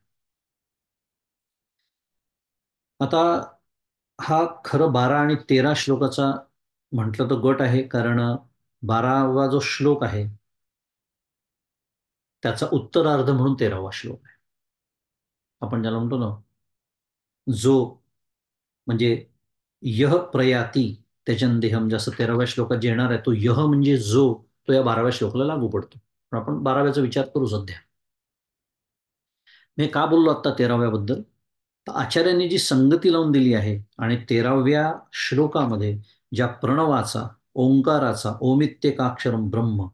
आता हा खरं 12 आणि 13 श्लोकाचा म्हटलं तर गट आहे, कारण 12वा जो श्लोक आहे त्याचा उत्तरार्ध म्हणून 13वा श्लोक आहे. आपण ज्याला म्हणतो ना, जो म्हणजे यह प्रयाती त्यजन जसं 13व्या श्लोकात जे येणार आहे, तो यह म्हणजे जो, तो या 12व्या श्लोकाला लागू पडतो. पण आपण 12व्याचा विचार करू सध्या. मी का बोललो आता 13व्या बद्दल? तर आचार्यांनी जी संगती लावून दिली आहे आणि 13व्या श्लोकामध्ये ज्या प्रणवाचा, ओंकाराचा, ओमित्येकाक्षरम ब्रह्म,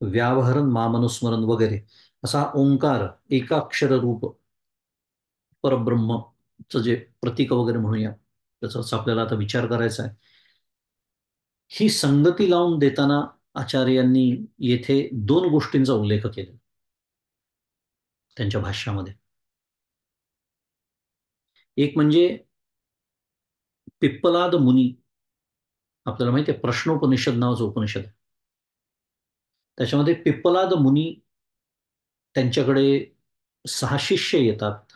व्यावहरण मामनुस्मरण वगैरे असा ओंकार एकाक्षर रूप परब्रह्मचं जे प्रतीक वगैरे म्हणूया, त्याचाच आपल्याला आता विचार करायचा आहे. ही संगती लावून देताना आचार्यांनी येथे दोन गोष्टींचा उल्लेख केला त्यांच्या भाष्यामध्ये. एक म्हणजे पिप्पलाद मुनी, आपल्याला माहिती आहे प्रश्नोपनिषद नावाचं उपनिषद आहे. त्याच्यामध्ये पिप्पलाद मुनी, त्यांच्याकडे 6 शिष्य येतात.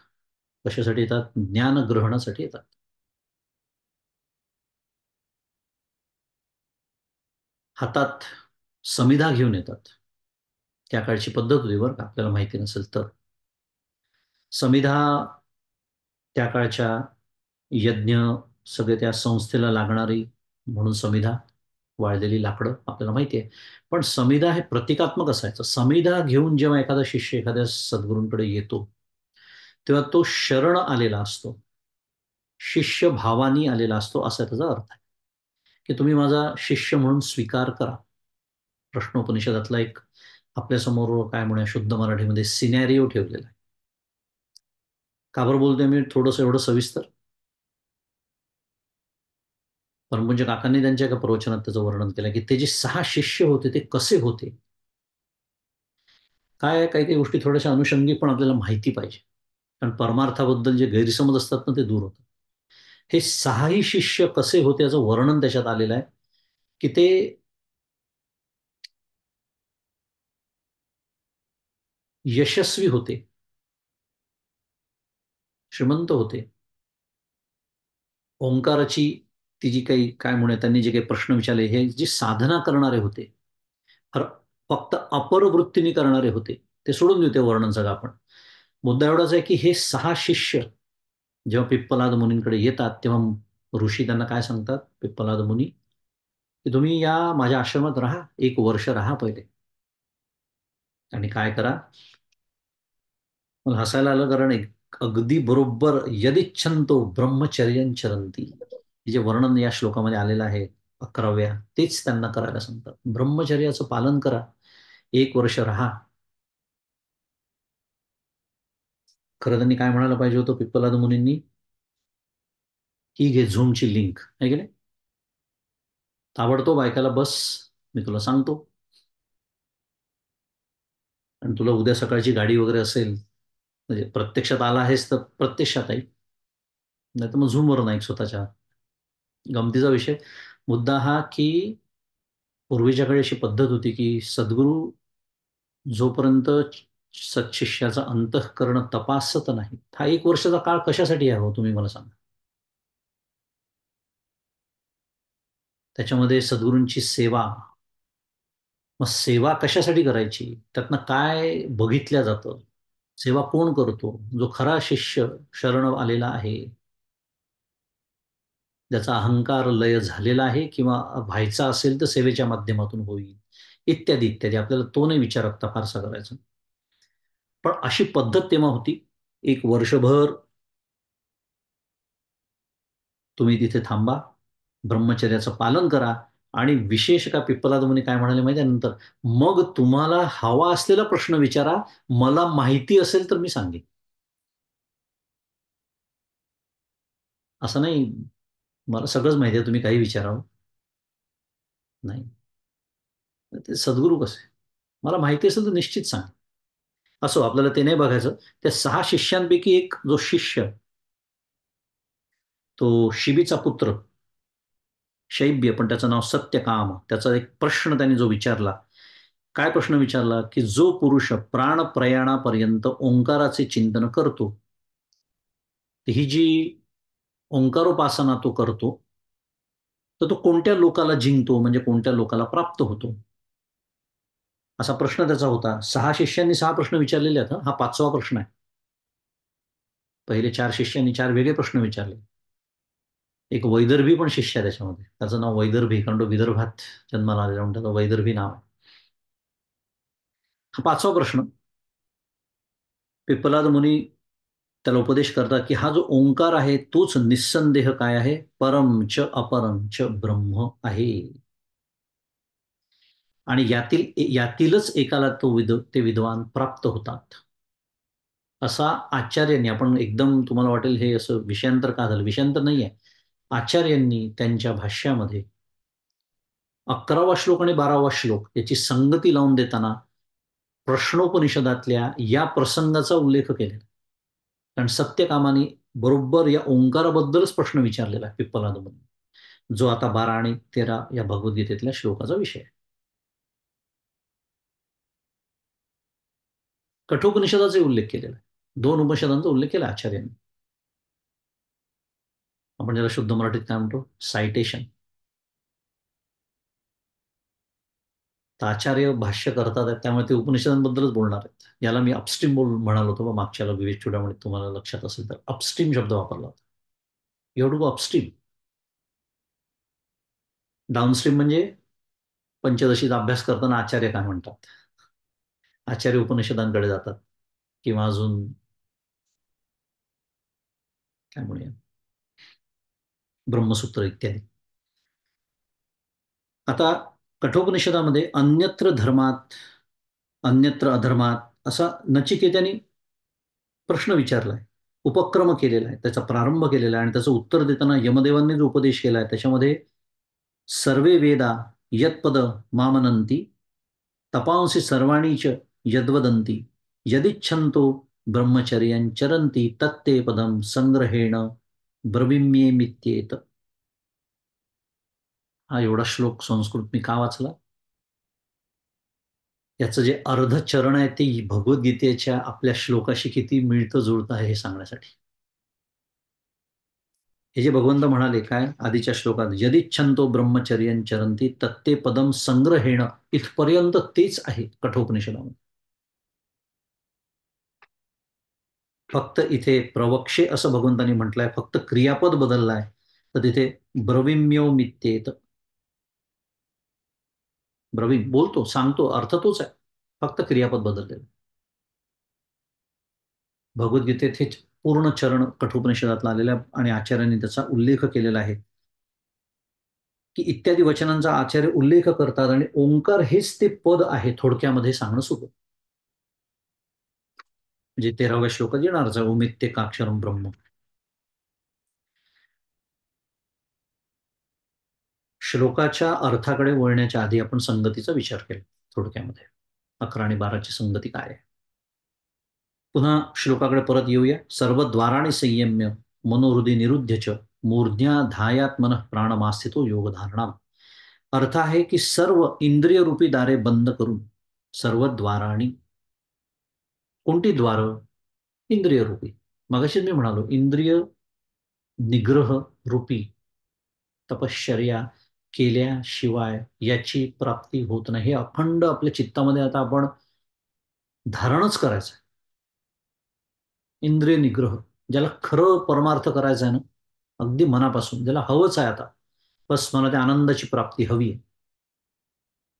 कशासाठी येतात? ज्ञान ग्रहणासाठी येतात. हातात समिधा घेऊन येतात. त्या काळची पद्धत होती बरं का, आपल्याला माहिती नसेल तर. समिधा त्या काळच्या यज्ञ, सगळे त्या संस्थेला लागणारी म्हणून समिधा, वाळलेली लाकडं आपल्याला माहिती आहे. पण समिधा हे प्रतिकात्मक असायचं. समिधा घेऊन जेव्हा एखादा शिष्य एखाद्या सद्गुरूंकडे येतो, तेव्हा तो शरण आलेला असतो, शिष्य भावानी आलेला असतो, असा त्याचा अर्थ आहे, की तुम्ही माझा शिष्य म्हणून स्वीकार करा. प्रश्नोपनिषदातला एक आपल्यासमोर काय म्हणूया शुद्ध मराठीमध्ये सिनॅरिओ ठेवलेला आहे. का बरं बोलतोय मी थोडंसं एवढं सविस्तर? परमपूज्य काकांनी त्यांच्या एका प्रवचनात त्याचं वर्णन केलं, की ते जे 6 शिष्य होते ते कसे होते. काय काही काही गोष्टी थोड्याशा अनुषंगिक पण आपल्याला माहिती पाहिजे. कारण परमार्थाबद्दल जे गैरसमज असतात ना, ते दूर होतात. हे 6ही शिष्य कसे होते याचं वर्णन त्याच्यात आलेलं आहे, की ते यशस्वी होते, श्रीमंत होते. ओंकाराची ती जी काही काय म्हणूया, त्यांनी जे काही प्रश्न विचारले, हे जी साधना करणारे होते. फक्त अपर वृत्तीने करणारे होते. ते सोडून देऊ ते वर्णन सगळं आपण. मुद्दा एवढाच आहे, की हे 6 शिष्य जेव्हा पिप्पलाद मुनींकडे येतात, तेव्हा ऋषी त्यांना काय सांगतात, पिप्पलाद मुनी, की तुम्ही या माझ्या आश्रमात राहा, 1 वर्ष राहा पहिले. आणि काय करा? मला हसायला आलं, कारण अगदी बरोबर यदिच्छन्तो ब्रह्मचर्यं चरंती, हे जे वर्णन या श्लोकामध्ये आलेलं आहे 11व्या, तेच त्यांना करायला सांगतात. ब्रह्मचर्याचं पालन करा, 1 वर्ष राहा खरं त्यांनी काय म्हणायला पाहिजे होतं पिप्पलाद मुनींनी, ही घे झूमची लिंक आहे की नाही, ताबडतोब ऐकायला बस, मी तुला सांगतो. आणि तुला उद्या सकाळची गाडी वगैरे असेल, म्हणजे प्रत्यक्षात आला आहेस तर प्रत्यक्षात ऐक, नाही तर मग झूमवरून ऐक स्वतःच्या. गमतीचा विषय, मुद्दा हा की पूर्वीच्याकडे अशी पद्धत होती की सद्गुरू जोपर्यंत सत्शिष्याचा अंतःकरण तपासत नाही, हा 1 वर्षाचा काळ कशासाठी आहे हो, तुम्ही मला सांगा. त्याच्यामध्ये सद्गुरूंची सेवा, मग सेवा कशासाठी करायची, त्यातनं काय बघितल्या जातं, सेवा कोण करतो, जो खरा शिष्य शरण आलेला आहे, ज्याचा अहंकार लय झालेला आहे किंवा व्हायचा असेल तर सेवेच्या माध्यमातून होईल, इत्यादी इत्यादी. आपल्याला तो नाही विचार आत्ता फारसा करायचा. पण अशी पद्धत तेव्हा होती. 1 वर्षभर तुम्ही तिथे थांबा, ब्रह्मचर्याचं पालन करा. आणि विशेष का पिप्पलाद मुनी काय म्हणाले माहिती आहे नंतर, मग तुम्हाला हवा असलेला प्रश्न विचारा, मला माहिती असेल तर मी सांगेन. असं नाही, मला सगळंच माहिती आहे तुम्ही काही विचारावं. नाही, ते सद्गुरू कसे, मला माहिती असेल तर निश्चित सांग. असो, आपल्याला ते नाही बघायचं. त्या 6 शिष्यांपैकी एक जो शिष्य, तो शिबीचा पुत्र शैब्य, पण त्याचं नाव सत्यकाम, त्याचा एक प्रश्न त्याने जो विचारला, काय प्रश्न विचारला, की जो पुरुष प्राण प्रयाणापर्यंत ओंकाराचे चिंतन करतो, ही जी ओंकारोपासना तो करतो, तर तो कोणत्या लोकाला जिंकतो, म्हणजे कोणत्या लोकाला प्राप्त होतो, असा प्रश्न त्याचा होता. 6 शिष्यांनी 6 प्रश्न विचारलेले आहेत. हा 5वा प्रश्न आहे. पहिले 4 शिष्यांनी 4 वेगळे प्रश्न विचारले. एक वैदर्भी पण शिष्य आहे त्याच्यामध्ये, त्याचं नाव वैदर्भी, कारण तो विदर्भात जन्माला आलेला म्हणून त्याचं वैदर्भी नाव आहे. हा 5वा प्रश्न, पिप्पलाद मुनी त्याला उपदेश करतात की हा जो ओंकार आहे तोच निस्संदेह काय आहे, परम च अपरम च ब्रह्म आहे. आणि यातीलच एकाला ते विद्वान प्राप्त होतात. असा आचार्यांनी, आपण एकदम तुम्हाला वाटेल हे असं विषयांतर का झालं, विषयांतर नाही आहे. आचार्यांनी त्यांच्या भाष्यामध्ये 11वा श्लोक आणि 12वा श्लोक याची संगती लावून देताना प्रश्नोपनिषदातल्या या प्रसंगाचा उल्लेख केला. कारण सत्यकामाने बरोबर या ओंकाराबद्दलच प्रश्न विचारलेला आहे पिप्पलादमध्ये, जो आता 12 आणि 13 या भगवद्गीतेतल्या श्लोकाचा विषय आहे. कठोपनिषदाचा उल्लेख केलेला आहे, 2 उपनिषदांचा उल्लेख केला आचार्यांनी. आपण ज्याला शुद्ध मराठीत काय म्हणतो, सायटेशन. तर आचार्य भाष्य करतात आहेत, त्यामुळे ते उपनिषदांबद्दलच बोलणार आहेत. याला मी अपस्ट्रीम म्हणालो होतो मागच्या विवेक चुडामणीत, तुम्हाला लक्षात असेल तर अपस्ट्रीम शब्द वापरला होता. You to go upstream. Downstream म्हणजे पंचदशीचा अभ्यास करताना आचार्य काय म्हणतात, आचार्य उपनिषदांकडे जातात, किंवा अजून काय म्हणूया, ब्रह्मसूत्र इत्यादी. आता कठोपनिषदामध्ये अन्यत्र धर्मात अन्यत्र अधर्मात असा नचिकेत्याने प्रश्न विचारलाय, उपक्रम केलेला आहे, त्याचा प्रारंभ केलेला आहे. आणि त्याचं उत्तर देताना यमदेवांनी जो उपदेश केला आहे त्याच्यामध्ये सर्वे वेदा यत्पद मामनंती तपांसी सर्वाणी च यद्वदंती यदिच्छन्तो ब्रह्मचर्यं तत्ते पदम संग्रहेण ब्रवीम्येमित्येत. हा एवढा श्लोक संस्कृत मी का वाचला, याचं जे अर्ध चरण आहे ते भगवद्गीतेच्या आपल्या श्लोकाशी किती मिळतं जुळतं आहे हे सांगण्यासाठी. हे जे भगवंत म्हणाले काय आधीच्या श्लोकात, यदिच्छन्तो ब्रह्मचर्यं तत्ते पदम संग्रहेण, इथपर्यंत तेच आहे कठोपनिषदामध्ये. फक्त इथे प्रवक्षे असं भगवंतांनी म्हटलंय, फक्त क्रियापद बदललाय. तर तिथे ब्रवीम्यो मित्येत, ब्रवीम बोलतो, सांगतो, अर्थ तोच आहे, फक्त क्रियापद बदललेलं. भगवद्गीतेत हे पूर्ण चरण कठोपनिषदातला आलेल्या आणि आचार्यांनी त्याचा उल्लेख केलेला आहे, की इत्यादी वचनांचा आचार्य उल्लेख करतात आणि ओंकार हेच ते पद आहे, थोडक्यामध्ये सांगणं सुरू. म्हणजे 13व्या श्लोकात येणारच आहे, ओमित ते काक्षरम ब्रह्म. श्लोकाच्या अर्थाकडे वळण्याच्या आधी आपण संगतीचा विचार केला थोडक्यामध्ये. 11 आणि 12ची संगती काय आहे. पुन्हा श्लोकाकडे परत येऊया. सर्व द्वाराणी संयम्य मनोहृदय निरुद्ध च मूर्ध्या धायात मन प्राणमास्थितो योगधारणा. अर्थ आहे की सर्व इंद्रिय रूपी दारे बंद करून, सर्व द्वाराणी, कोणती द्वार? इंद्रिय रूपी. मगाशीच मी म्हणालो इंद्रिय निग्रह रूपी तपश्चर्या केल्याशिवाय याची प्राप्ती होत नाही. हे अखंड आपल्या चित्तामध्ये आता आपण धारणच करायचं. इंद्रिय निग्रह, ज्याला खरं परमार्थ करायचं आहे ना, अगदी मनापासून ज्याला हवंच आहे आता, बस मला त्या आनंदाची प्राप्ती हवी आहे,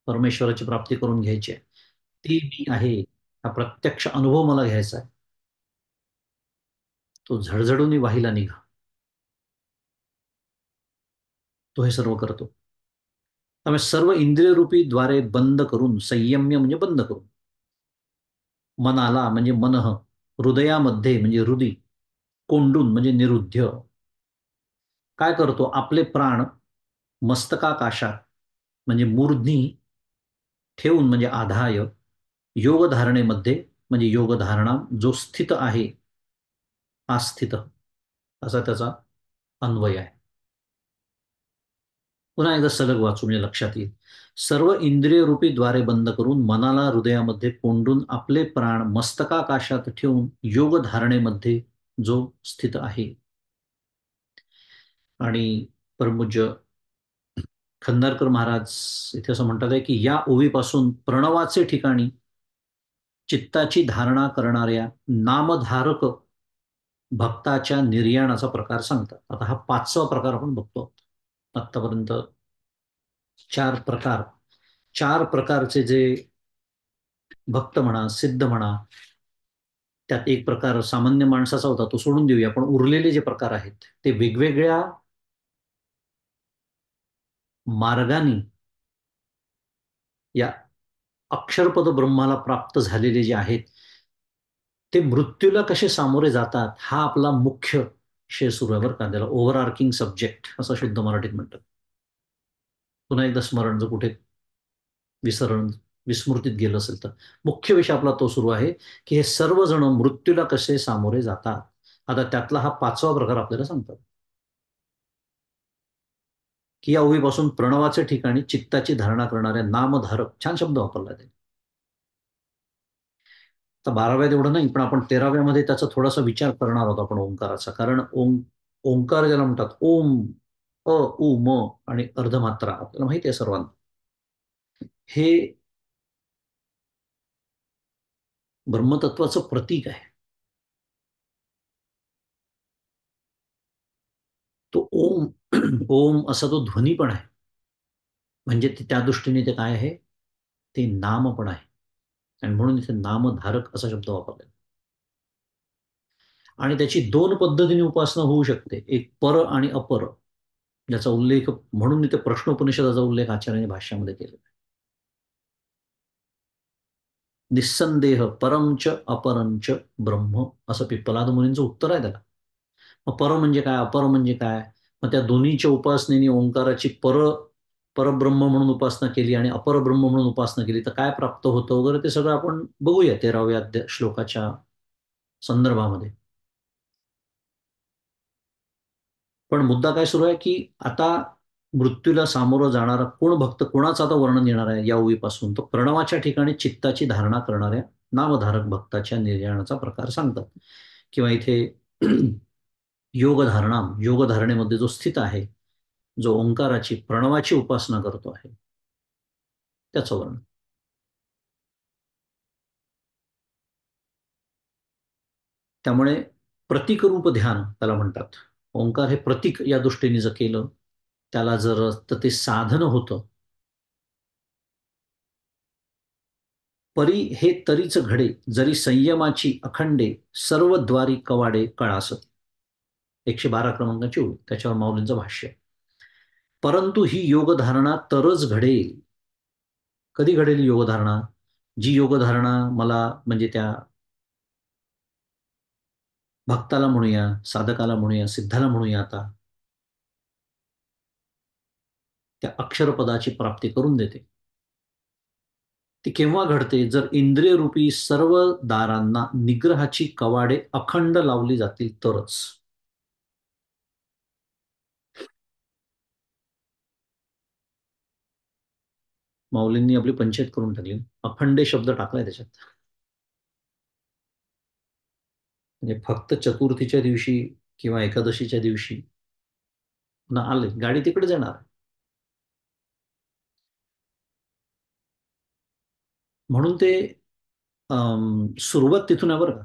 परमेश्वराची प्राप्ती करून घ्यायची आहे, ती मी आहे, हा प्रत्यक्ष अनुभव मला घ्यायचा आहे, तो झडझडून वाहिला निघा. तो हे सर्व करतो. त्यामुळे सर्व इंद्रियरूपी द्वारे बंद करून, संयम्य म्हणजे बंद करून, मनाला म्हणजे मनः, हृदयामध्ये म्हणजे हृदय, कोंडून म्हणजे निरुद्ध. काय करतो? आपले प्राण मस्तकाकाशात म्हणजे मूर्ध्नी ठेवून म्हणजे आधाय, योगधारणेमध्ये म्हणजे योगधारणा, जो स्थित आहे, आस्थित, असा त्याचा अन्वय आहे. पुन्हा एकदा सलग वाचू म्हणजे लक्षात येईल. सर्व इंद्रिय रूपी द्वारे बंद करून मनाला हृदयामध्ये कोंडून आपले प्राण मस्तकाकाशात ठेवून योग धारणेमध्ये जो स्थित आहे. आणि परमपूज्य खंदारकर महाराज इथे असं म्हणतात आहे की या ओवीपासून प्रणवाचे ठिकाणी चित्ताची धारणा करणाऱ्या नामधारक भक्ताच्या निर्याणाचा प्रकार सांगतात. आता हा 5वा प्रकार आपण बघतो. आतापर्यंत 4 प्रकार, 4 प्रकारचे जे भक्त म्हणा, सिद्ध म्हणा, त्यात एक प्रकार सामान्य माणसाचा होता, तो सोडून देऊया. पण उरलेले जे प्रकार आहेत ते वेगवेगळ्या मार्गाने या अक्षरपद ब्रह्माला प्राप्त झालेले जे आहेत, ते मृत्यूला कसे सामोरे जातात, हा आपला मुख्य विषय सुरू आहे बरं का. त्याला ओव्हर आर्किंग सब्जेक्ट असं शुद्ध मराठीत म्हणतात. पुन्हा एकदा स्मरण जर कुठे विसरण विस्मृतीत गेलं असेल तर, मुख्य विषय आपला तो सुरू आहे की हे सर्वजण मृत्यूला कसे सामोरे जातात. आता त्यातला हा 5वा प्रकार आपल्याला सांगतात की या ओळीपासून प्रणवाच्या ठिकाणी चित्ताची धारणा करणाऱ्या नामधारक, छान शब्द वापरला ते. तर 12व्यात एवढं नाही, पण आपण 13व्यामध्ये त्याचा थोडासा विचार करणार आहोत आपण ओंकाराचा. कारण ओंकार ज्याला म्हणतात, ओम, अ, उ, म आणि अर्धमात्रा आपल्याला माहिती आहे सर्वांना. हे ब्रह्मतत्वाचं प्रतीक आहे. तो ओम ओम असा तो ध्वनी पण आहे. म्हणजे त्या दृष्टीने ते काय आहे? ते नाम पण आहे. आणि म्हणून इथे नामधारक असा शब्द वापरला. आणि त्याची 2 पद्धतीने उपासना होऊ शकते, एक पर आणि अपर, ज्याचा उल्लेख म्हणून इथे प्रश्नोपनिषदाचा उल्लेख आचार्याने भाष्यामध्ये केला. निस्संदेह परमच अपरंच ब्रह्म, असं पिप्पलाद मुनींचं उत्तर आहे त्याला. मग पर म्हणजे काय, अपर म्हणजे काय? मग त्या दोन्हीच्या उपासनेने ओंकाराची परब्रह्म म्हणून उपासना केली आणि अपरब्रह्म म्हणून उपासना केली तर काय प्राप्त होतं वगैरे, ते सगळं आपण बघूया 13व्या श्लोकाच्या संदर्भामध्ये. पण मुद्दा काय सुरू आहे की आता मृत्यूला सामोरं जाणारा कोण भक्त, कोणाचं आता वर्णन येणार आहे या ओळीपासून, तो प्रणवाच्या ठिकाणी चित्ताची धारणा करणाऱ्या नामधारक भक्ताच्या निर्याणाचा प्रकार सांगतात. किंवा इथे योगधारणा, योगधारणेमध्ये जो स्थित आहे, जो ओंकाराची प्रणवाची उपासना करतो आहे, त्याचं वर्णन. त्यामुळे प्रतीकरूप ध्यान त्याला म्हणतात. ओंकार हे प्रतीक या दृष्टीने जर केलं, त्याला जर तर ते साधन होतं. परी हे तरीच घडे जरी संयमाची अखंडे, सर्व द्वारी कवाडे कळास. 112 क्रमांकाची ओळ, त्याच्यावर माऊलींचं भाष्य. परंतु ही योगधारणा तरच घडेल. कधी घडेल योगधारणा? जी योगधारणा मला म्हणजे त्या भक्ताला म्हणूया, साधकाला म्हणूया, सिद्धाला म्हणूया आता, त्या अक्षरपदाची प्राप्ती करून देते. ती केव्हा घडते? जर इंद्रियरूपी सर्व दारांना निग्रहाची कवाडे अखंड लावली जातील तरच. माऊलींनी आपली पंचायत करून टाकली. अखंडे शब्द टाकलाय त्याच्यात. म्हणजे फक्त चतुर्थीच्या दिवशी किंवा एकादशीच्या दिवशी ना आले गाडी तिकडे जाणार. म्हणून ते सुरुवात तिथून आहे बरं का.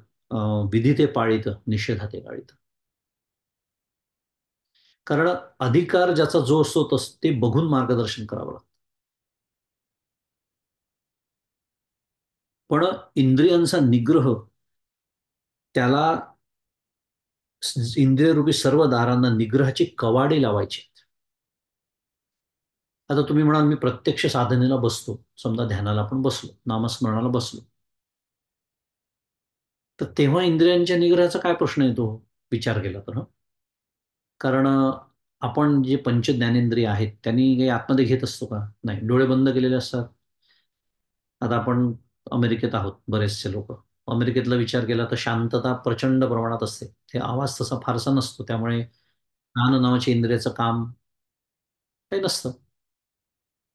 विधी ते पाळीत, निषेधा ते गाळीत. कारण अधिकार ज्याचा जो असतो तस ते बघून मार्गदर्शन करावं लागतं. पण इंद्रियांचा निग्रह त्याला इंद्रियरूपी सर्व दारांना निग्रहाची कवाडे लावायची. आता तुम्ही म्हणाल मी प्रत्यक्ष साधनेला बसतो, समजा ध्यानाला आपण बसलो, नामस्मरणाला बसलो, तर तेव्हा इंद्रियांच्या निग्रहाचा काय प्रश्न येतो विचार केला तर. कारण आपण जे पंच ज्ञानेंद्रिय आहेत त्यांनी काही आतमध्ये घेत असतो का? नाही, डोळे बंद केलेले असतात. आता आपण अमेरिकेत आहोत बरेचसे लोक. अमेरिकेतला विचार केला तर शांतता प्रचंड प्रमाणात असते. ते आवाज तसा फारसा नसतो, त्यामुळे कान नावाच्या इंद्रियाचं काम काही नसतं.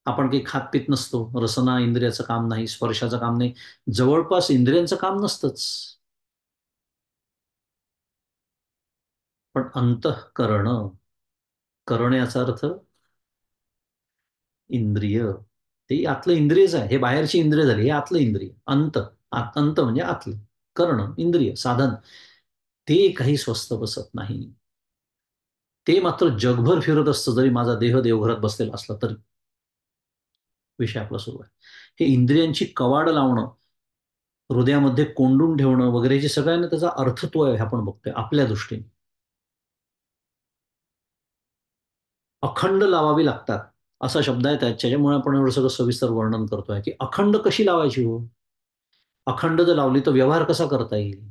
आपण काही खात पित नसतो, रसना इंद्रियाचं काम नाही, स्पर्शाचं काम नाही, जवळपास इंद्रियांचं काम नसतंच. पण अंतःकरण, करण याचा अर्थ इंद्रिय. ते आतलं इंद्रियच आहे. हे बाहेरची इंद्रिय झाली, हे आतलं इंद्रिय. अंत म्हणजे आतलं. कर्ण इंद्रिय साधन, ते काही स्वस्त बसत नाही. ते मात्र जगभर फिरत असतं, जरी माझा देह देवघरात बसलेला असला तरी. विषय आपला सुरू आहे. हे इंद्रियांची कवाड लावणं, हृदयामध्ये कोंडून ठेवणं वगैरे जे सगळ्यांना त्याचा अर्थत्व आहे, आपण बघतोय आपल्या दृष्टीने. अखंड लावावी लागतात असा शब्द आहे त्याच्यामुळे आपण एवढं सगळं सविस्तर वर्णन करतोय की अखंड कशी लावायची हो. अखंड जर लावली तर व्यवहार कसा करता येईल.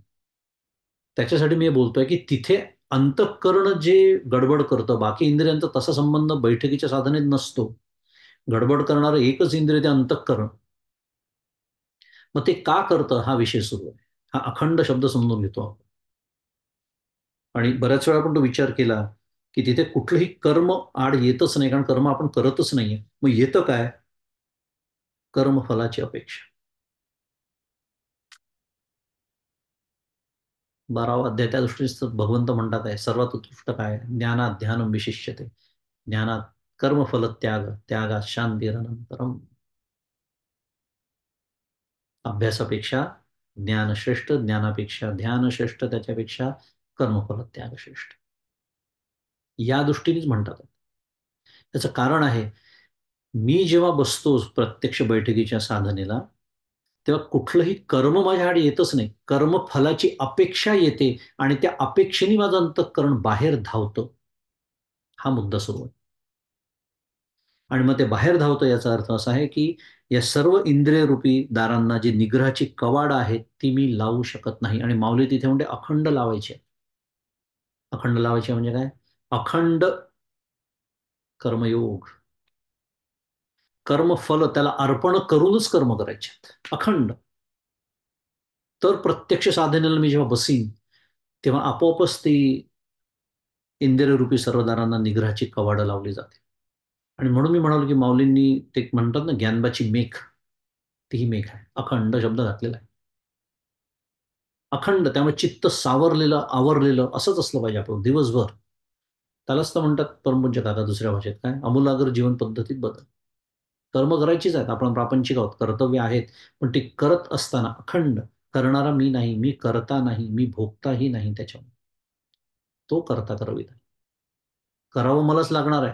त्याच्यासाठी मी हे बोलतोय की तिथे अंतःकरण जे गडबड करतं, बाकी इंद्रियांचा तसा संबंध बैठकीच्या साधनेत नसतो. गडबड करणारं एकच इंद्रिय ते अंतःकरण. मग ते का करतं हा विषय सुरू आहे. हा अखंड शब्द समजून घेतो आपण. आणि बऱ्याच वेळा आपण तो विचार केला की तिथे कुठलंही कर्म आड येतच नाही, कारण कर्म आपण करतच नाहीये. मग येतं काय? कर्मफलाची अपेक्षा. 12वा अध्याय त्या दृष्टीने भगवंत म्हणतात आहे, सर्वात उत्कृष्ट काय? ज्ञानात ध्यानम विशिष्यते. ज्ञानात कर्मफल त्याग, त्यागात शांतीरनंतरम. अभ्यासापेक्षा ज्ञान श्रेष्ठ, ज्ञानापेक्षा ध्यान श्रेष्ठ, त्याच्यापेक्षा कर्मफल त्याग श्रेष्ठ. या दृष्टीनेच म्हणतात. त्याचं कारण आहे, मी जेव्हा बसतो प्रत्यक्ष बैठकीच्या साधनेला, तेव्हा कुठलंही कर्म माझ्याकडे येतच नाही. कर्मफलाची अपेक्षा येते आणि त्या अपेक्षेने माझं अंतःकरण बाहेर धावतं. हा मुद्दा सुरू आहे. आणि मग ते बाहेर धावतं याचा अर्थ असा आहे की या सर्व इंद्रियरूपी दारांना जी निग्रहाची कवाड आहेत ती मी लावू शकत नाही. आणि माऊली तिथे म्हणते अखंड लावायचे. अखंड लावायचे म्हणजे काय? अखंड कर्मयोग. कर्मफल त्याला अर्पण करूनच कर्म करायचे अखंड. तर प्रत्यक्ष साधनेला मी जेव्हा बसीन तेव्हा आपोआपच ती इंद्रियरूपी सर्व दारांना निग्रहाची कवाडं लावली जाते. आणि म्हणून मी म्हणालो की माऊलींनी ते म्हणतात ना ज्ञानबाची मेख, तीही मेघ आहे. अखंड शब्द घातलेला आहे. अखंड, त्यामुळे चित्त सावरलेलं आवरलेलं असंच असलं पाहिजे आपलं दिवसभर. त्यालाच तर म्हणतात परमपूज्य काका दुसऱ्या भाषेत काय, आमूलाग्र जीवन पद्धतीत बदल. कर्म करायचीच आहेत, आपण प्रापंचिक आहोत, कर्तव्य आहेत. पण ती करत असताना अखंड. करणारा मी नाही, मी करता नाही, मी भोगताही नाही त्याच्यावर. तो करता करविता. करावं मलाच लागणार आहे,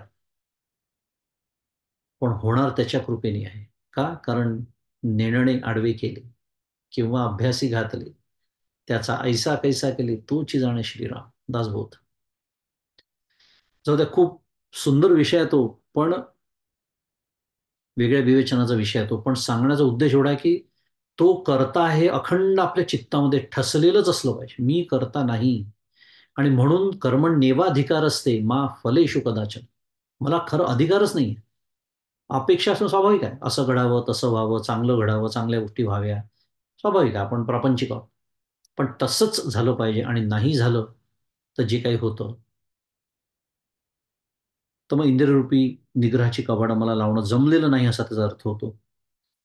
पण होणार त्याच्या कृपेने आहे. का? कारण नेणणे आडवे केले किंवा अभ्यासी घातले, त्याचा ऐसा कैसा केले तूच जाणे श्रीराम. दासबोध. जाऊ द्या, खूप सुंदर विषय आहे तो, पण वेगळ्या विवेचनाचा विषय आहे तो. पण सांगण्याचा उद्देश एवढा आहे की तो करता हे अखंड आपल्या चित्तामध्ये ठसलेलंच असलं पाहिजे. मी करता नाही. आणि म्हणून कर्मण्येवाधिकार असते मा फलेषु कदाचन. मला खरं अधिकारच नाही. अपेक्षा असणं स्वाभाविक आहे. असं घडावं, तसं व्हावं, चांगलं घडावं, चांगल्या गोष्टी व्हाव्या. स्वाभाविक आहे. आपण प्रापंचिक आहोत. पण तसंच झालं पाहिजे आणि नाही झालं तर जे काही होतं, तर मग इंद्रियरूपी निग्रहाची कवाडं मला लावणं जमलेलं नाही असा त्याचा अर्थ होतो.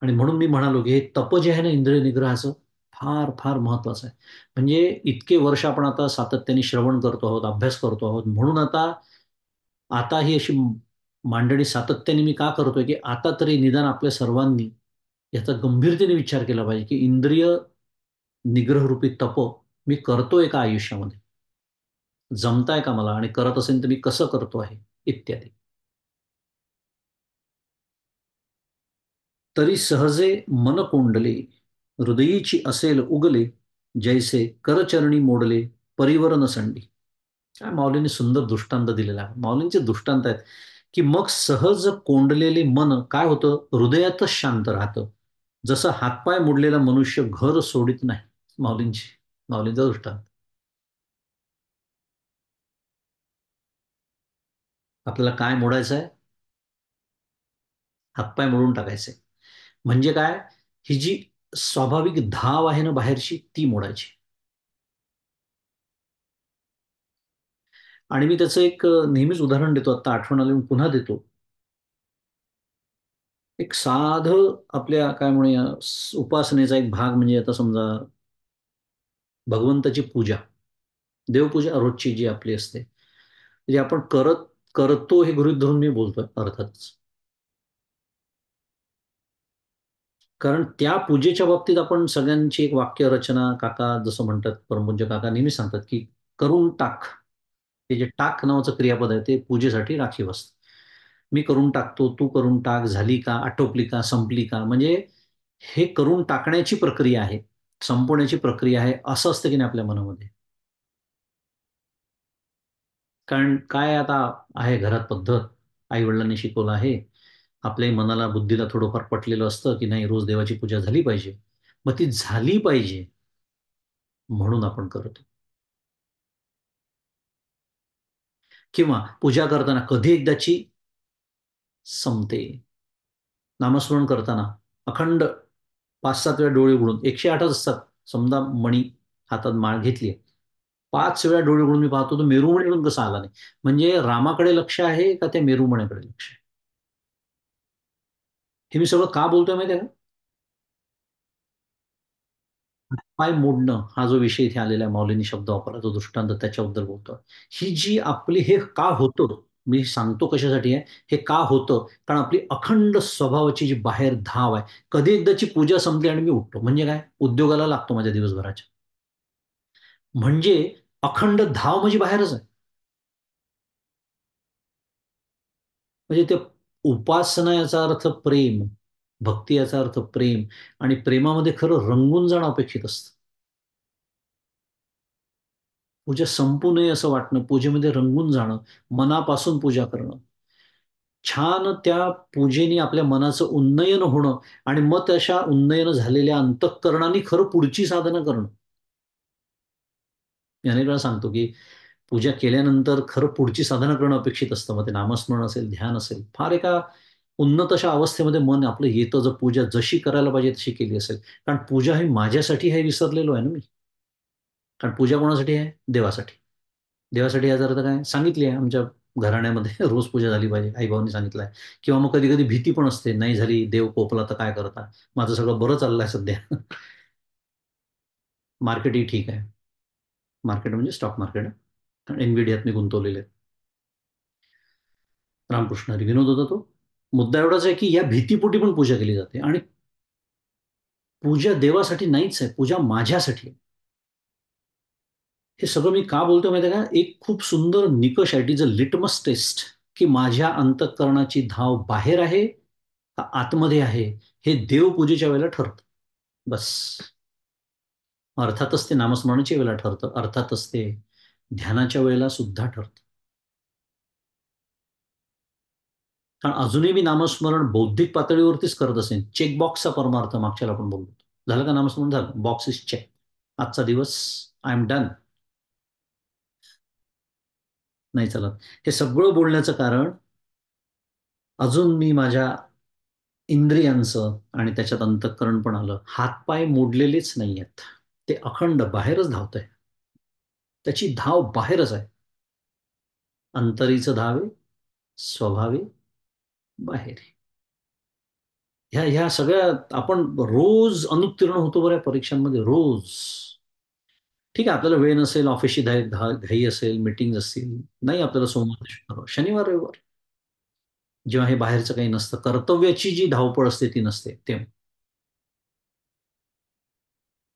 आणि म्हणून मी म्हणालो, की हे तप जे आहे ना इंद्रिय निग्रहाचं, फार फार महत्वाचं आहे. म्हणजे इतके वर्ष आपण आता सातत्याने श्रवण करतो आहोत, अभ्यास करतो आहोत. म्हणून आता ही अशी मांडणी सातत्याने मी का करतोय, की आता तरी निदान आपल्या सर्वांनी याचा गंभीरतेने विचार केला पाहिजे, की इंद्रिय निग्रहरूपी तप मी करतोय का आयुष्यामध्ये? जमताय का मला? आणि करत असेल तर मी कसं करतो आहे? इत्यादी. तरी सहजे मन कोंडले, हृदयीची असेल उगले, जैसे करचरणी मोडले, परिवर न संडी. काय माऊलींनी सुंदर दृष्टांत दिलेला आहे. माऊलींचे दृष्टांत आहेत, की मग सहज कोंडलेले मन काय होतं? हृदयातच शांत राहतं. जसं हातपाय मोडलेला मनुष्य घर सोडित नाही. माऊलींची माऊलींचा दृष्टांत. आपल्याला काय मोडायचं आहे? हातपाय मोडून टाकायचे. म्हणजे काय? ही जी स्वाभाविक धाव आहे ना बाहेरची, ती मोडायची. आणि मी त्याचं एक नेहमीच उदाहरण देतो. आता आठवण आली म्हणून पुन्हा देतो. एक साधं आपल्या काय म्हणूया उपासनेचा एक भाग म्हणजे आता समजा भगवंताची पूजा, देवपूजा रोजची जी आपली असते. म्हणजे आपण करतो हे गृहीत धरून मी बोलतोय अर्थातच. कारण त्या पूजेच्या बाबतीत आपण सगळ्यांची एक वाक्यरचना काका जसं म्हणतात, परमपूज्य काका नेहमी सांगतात, की करून टाक. हे जे टाक नावाचं क्रियापद आहे ते पूजेसाठी राखीव असतं. मी करून टाकतो, तू करून टाक, झाली का, आटोपली का, संपली का? म्हणजे हे करून टाकण्याची प्रक्रिया आहे, संपवण्याची प्रक्रिया आहे, असं असतं की नाही आपल्या मनामध्ये. कारण काय आता आहे घरात पद्धत, आई-वडिलांनी शिकवलं आहे. आपल्याही मनाला, बुद्धीला थोडंफार पटलेलं असतं, की नाही रोज देवाची पूजा झाली पाहिजे. मग ती झाली पाहिजे म्हणून आपण करतो. किंवा पूजा करताना कधी एकदाची संपते. नामस्मरण करताना अखंड 5-7 वेळा डोळे उघडून 108च असतात. समजा मणी हातात माळ घेतली. 5 वेळा डोळे उघडून मी पाहतो तो मेरुमणीवरून कसा आला नाही. म्हणजे रामाकडे लक्ष आहे का त्या मेरुमण्याकडे लक्ष आहे? हे मी सगळं का बोलतोय माहिती आहे का? पाय मोडणं हा जो विषय इथे आलेला आहे, माऊलींनी शब्द वापरला तो दृष्टांत त्याच्याबद्दल बोलतोय. ही जी आपली हे का होतं? मी सांगतो कशासाठी आहे? हे का होतं? कारण आपली अखंड स्वभावाची जी बाहेर धाव आहे. कधी एकदाची पूजा संपली आणि मी उठतो. म्हणजे काय? उद्योगाला लागतो माझ्या दिवसभराच्या. म्हणजे अखंड धाव म्हणजे बाहेरच आहे. म्हणजे ते उपासना याचा अर्थ प्रेम, भक्ती याचा अर्थ प्रेम आणि प्रेमामध्ये खरं रंगून जाणं अपेक्षित असतं. पूजा संपू नये असं वाटणं, पूजेमध्ये रंगून जाणं, मनापासून पूजा करणं. छान त्या पूजेने आपल्या मनाचं उन्नयन होणं आणि मग तशा उन्नयन झालेल्या अंतःकरणाने खरं पुढची साधना करणं. मी अनेक वेळा सांगतो, की पूजा केल्यानंतर खरं पुढची साधना करणं अपेक्षित असतं. मग ते नामस्मरण असेल, ध्यान असेल. फार एका उन्नत अशा अवस्थेमध्ये मन आपलं येतं, जर पूजा जशी करायला पाहिजे तशी केली असेल. कारण पूजा ही माझ्यासाठी हे विसरलेलो आहे ना मी. कारण पूजा कोणासाठी आहे? देवासाठी. देवासाठी याचा अर्थ काय? सांगितली आहे आमच्या घराण्यामध्ये रोज पूजा झाली पाहिजे. आई-बाबांनी सांगितलं आहे. किंवा मग कधी-कधी भीती पण असते. नाही झाली, देव कोपला तर काय करता? माझं सगळं बरं चाललंय सध्या. मार्केटही ठीक आहे. मार्केट म्हणजे स्टॉक मार्केट. NVIDIAत मी गुंतवलेले आहे. रामकृष्ण हरी. विनोद होता तो. मुद्दा एवढाच आहे, की या भीतीपोटी पण पूजा केली जाते आणि पूजा देवासाठी नाहीच आहे. पूजा माझ्यासाठी आहे. हे सगळं मी का बोलतोय माहिती आहे का? एक खूप सुंदर निकष आहे. It is a litmus test, की माझ्या अंतःकरणाची धाव बाहेर आहे का आतमध्ये आहे? हे देवपूजेच्या वेळेला ठरतं. बस. अर्थातच ते नामस्मरणाच्या वेळेला ठरतं. अर्थातच ते ध्यानाच्या वेळेला सुद्धा ठरतं. कारण अजूनही मी नामस्मरण बौद्धिक पातळीवरतीच करत असेन. चेकबॉक्सचा परमार्थ मागच्याला आपण बोललो. झालं का नामस्मरण? झालं, बॉक्स इज चेक. आजचा दिवस आय एम डन. नाही चालत. हे सगळं बोलण्याचं कारण, अजून मी माझ्या इंद्रियांचं आणि त्याच्यात अंतःकरण पण आलं, हातपाय मोडलेलेच नाही आहेत. ते अखंड बाहेरच धावत आहे. त्याची धाव बाहेरच आहे. अंतरीचं धावे स्वभावे बाहेर. ह्या सगळ्या आपण रोज अनुत्तीर्ण होतो बऱ्या परीक्षांमध्ये, रोज. ठीक आहे, आपल्याला वेळ नसेल, ऑफिसची घाई असेल, मीटिंग असतील, नाही आपल्याला सोमवार ते शुक्रवार, शनिवार रविवार जेव्हा हे बाहेरचं काही नसतं, कर्तव्याची जी धावपळ असते ती नसते तेव्हा.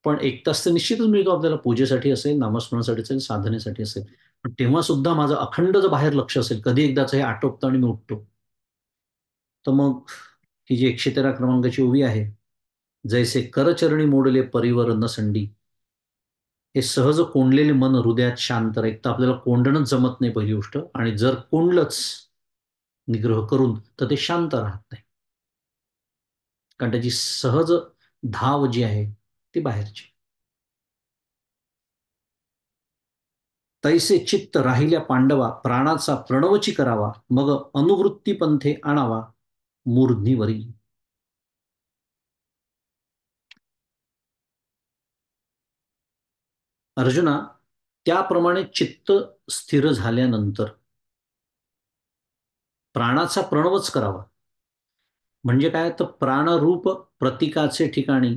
पण एक तास तर निश्चितच मिळतो आपल्याला, पूजेसाठी असेल, नामस्मरणासाठी असेल, साधनेसाठी असेल. पण तेव्हा सुद्धा माझं अखंड जर बाहेर लक्ष असेल, कधी एकदाच हे आटोपतं आणि मी उठतो. तर मग ही जी 113 क्रमांकाची ओवी आहे, जैसे करचरणी मोडले परिवर नसंडी, हे सहज कोंडलेले मन हृदयात शांत राहील. तर आपल्याला कोंडणंच जमत नाही पहिली गोष्ट, आणि जर कोंडलंच निग्रह करून, तर ते शांत राहत नाही. कारण त्याची सहज धाव जी आहे ती बाहेरची. तैसे चित्त राहिल्या पांडवा, प्राणाचा प्रणवची करावा, मग अनुवृत्ती पंथे आणावा मूर्ध्नीवरी. अर्जुना, त्याप्रमाणे चित्त स्थिर झाल्यानंतर प्राणाचा प्रणवच करावा. म्हणजे काय, तर प्राणरूप प्रतीकाचे ठिकाणी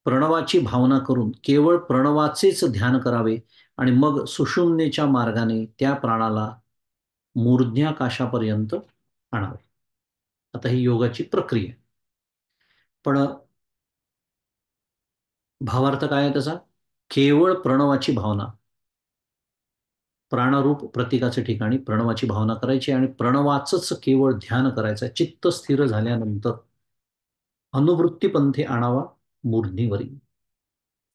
प्रणवाची भावना करून केवळ प्रणवाचेच ध्यान करावे, आणि मग सुषुम्नेच्या मार्गाने त्या प्राणाला मूर्ध्याकाशापर्यंत आणावे. आता ही योगाची प्रक्रिया. पण भावार्थ काय आहे त्याचा? केवळ प्रणवाची भावना, प्राणरूप प्रतीकाच्या ठिकाणी प्रणवाची भावना करायची आणि प्रणवाचंच केवळ ध्यान करायचं. चित्त स्थिर झाल्यानंतर अनुवृत्ती पंथे आणावा मूर्ध्नीवरी.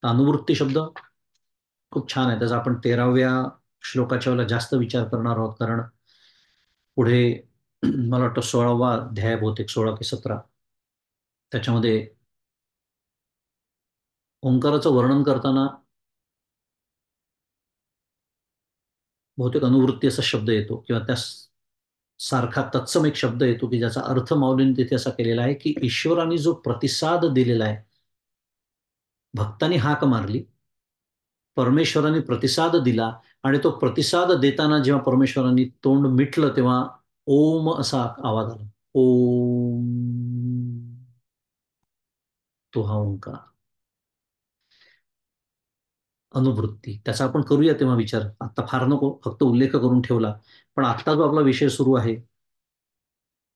अनुवृत्ती शब्द खूप छान आहे. त्याचा आपण 13व्या श्लोकाच्या वेळेला जास्त विचार करणार आहोत, कारण पुढे मला वाटतं 16वा अध्याय, बहुतेक 16 की 17, त्याच्यामध्ये ओंकाराचं वर्णन करताना बहुतेक अनुवृत्ती असा शब्द येतो, किंवा त्या सारखा तत्सम एक शब्द येतो की ज्याचा अर्थ माऊलींनी तिथे असा केलेला आहे की ईश्वराने जो प्रतिसाद दिलेला आहे, भक्तांनी हाक मारली, परमेश्वराने प्रतिसाद दिला, आणि तो प्रतिसाद देताना जेव्हा परमेश्वरांनी तोंड मिटलं, तेव्हा ओम असा आवाज आला. ओम. तो हा ओंकार, अनुभूती. त्याचा आपण करूया तेव्हा विचार, आता फार नको, फक्त उल्लेख करून ठेवला. पण आत्ता जो आपला विषय सुरू आहे,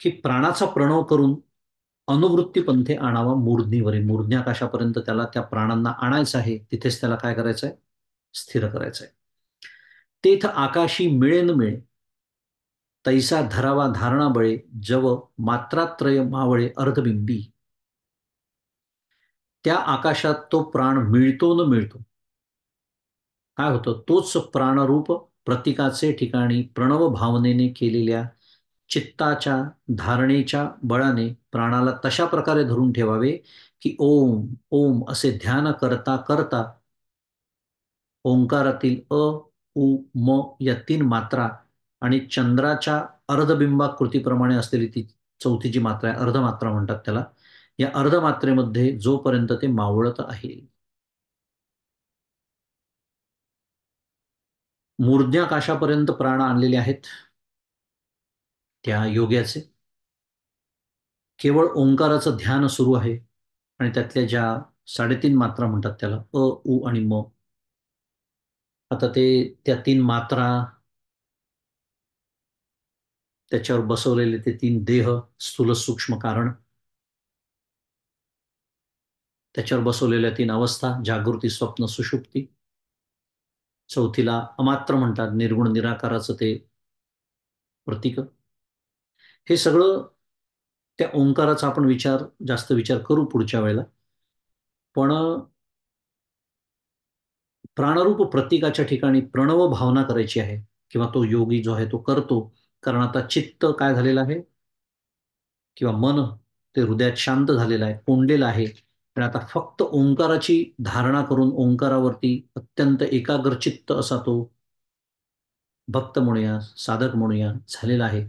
की प्राणाचा प्रणव करून अनुवृत्ती पंथे आणावा मूर्ध्नीवरी, मूर्ध्न्याकाशापर्यंत त्याला, त्या प्राणांना आणायचं आहे. तिथेच त्याला काय करायचंय? स्थिर करायचंय. तेथ आकाशी मिळे न मिळे, तैसा धरावा धारणा बळे, जव मात्रात्रय मावळे अर्धबिंबी. त्या आकाशात तो प्राण मिळतो न मिळतो, काय होतं, तोच प्राणरूप प्रतीकाचे ठिकाणी प्रणव भावनेने केलेल्या चित्ताच्या धारणेच्या बळाने प्राणाला तशा प्रकारे धरून ठेवावे की ओम ओम असे ध्यान करता करता ओंकारातील अ, उ, म या 3 मात्रा आणि चंद्राच्या अर्धबिंबाकृतीप्रमाणे असलेली ती चौथी जी मात्रा आहे, अर्धमात्रा म्हणतात त्याला, या अर्धमात्रेमध्ये जोपर्यंत ते मावळत आहे, मूर्ध्याकाशापर्यंत प्राण आणलेले आहेत त्या योग्याचे, केवळ ओंकाराचं ध्यान सुरू आहे, आणि त्यातल्या ज्या 3.5 मात्रा म्हणतात त्याला, अ, उ आणि म. आता ते त्या 3 मात्रा, त्याच्यावर बसवलेले ते 3 देह, स्थूल सूक्ष्म कारण, त्याच्यावर बसवलेल्या 3 अवस्था, जागृती स्वप्न सुषुप्ती, चौथीला अमात्र म्हणतात, निर्गुण निराकाराचं ते प्रतीक. हे सगळं त्या ओंकाराचा आपण जास्त विचार करू पुढच्या वेळेला. पण प्राणरूप प्रतीकाच्या ठिकाणी प्रणव भावना करायची आहे, किंवा तो योगी जो आहे तो करतो. कारण आता चित्त काय झालेलं आहे, किंवा मन ते हृदयात शांत झालेलं आहे, कोंडलेलं आहे. आणि आता फक्त ओंकाराची धारणा करून ओंकारावरती अत्यंत एकाग्रचित्त असा तो भक्त म्हणूया, साधक म्हणूया झालेला आहे.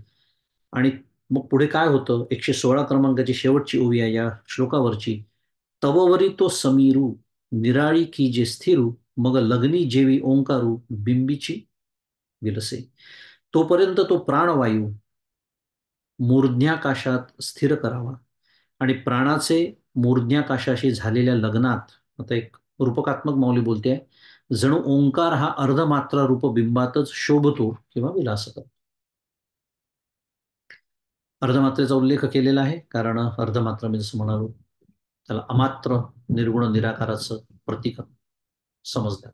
आणि मग पुढे काय होतं, 116 क्रमांकाची शेवटची ओवी आहे या श्लोकावरची. तववरी तो समीरू निराळी की जे स्थिरू, मग लग्नी जेवी ओंकारू बिंबीची विलसे. तोपर्यंत तो प्राणवायू मूर्ध्याकाशात स्थिर करावा. आणि प्राणाचे मूर्ध्याकाशाशी झालेल्या लग्नात, आता एक रूपकात्मक माऊली बोलते, जणू ओंकार हा अर्धमात्रा रूप बिंबातच शोभतो किंवा विलास करतो. अर्धमात्रेचा उल्लेख केलेला आहे कारण अर्धमात्रा मी जसं म्हणालो त्याला अमात्र निर्गुण निराकाराचं प्रतीक समजलं.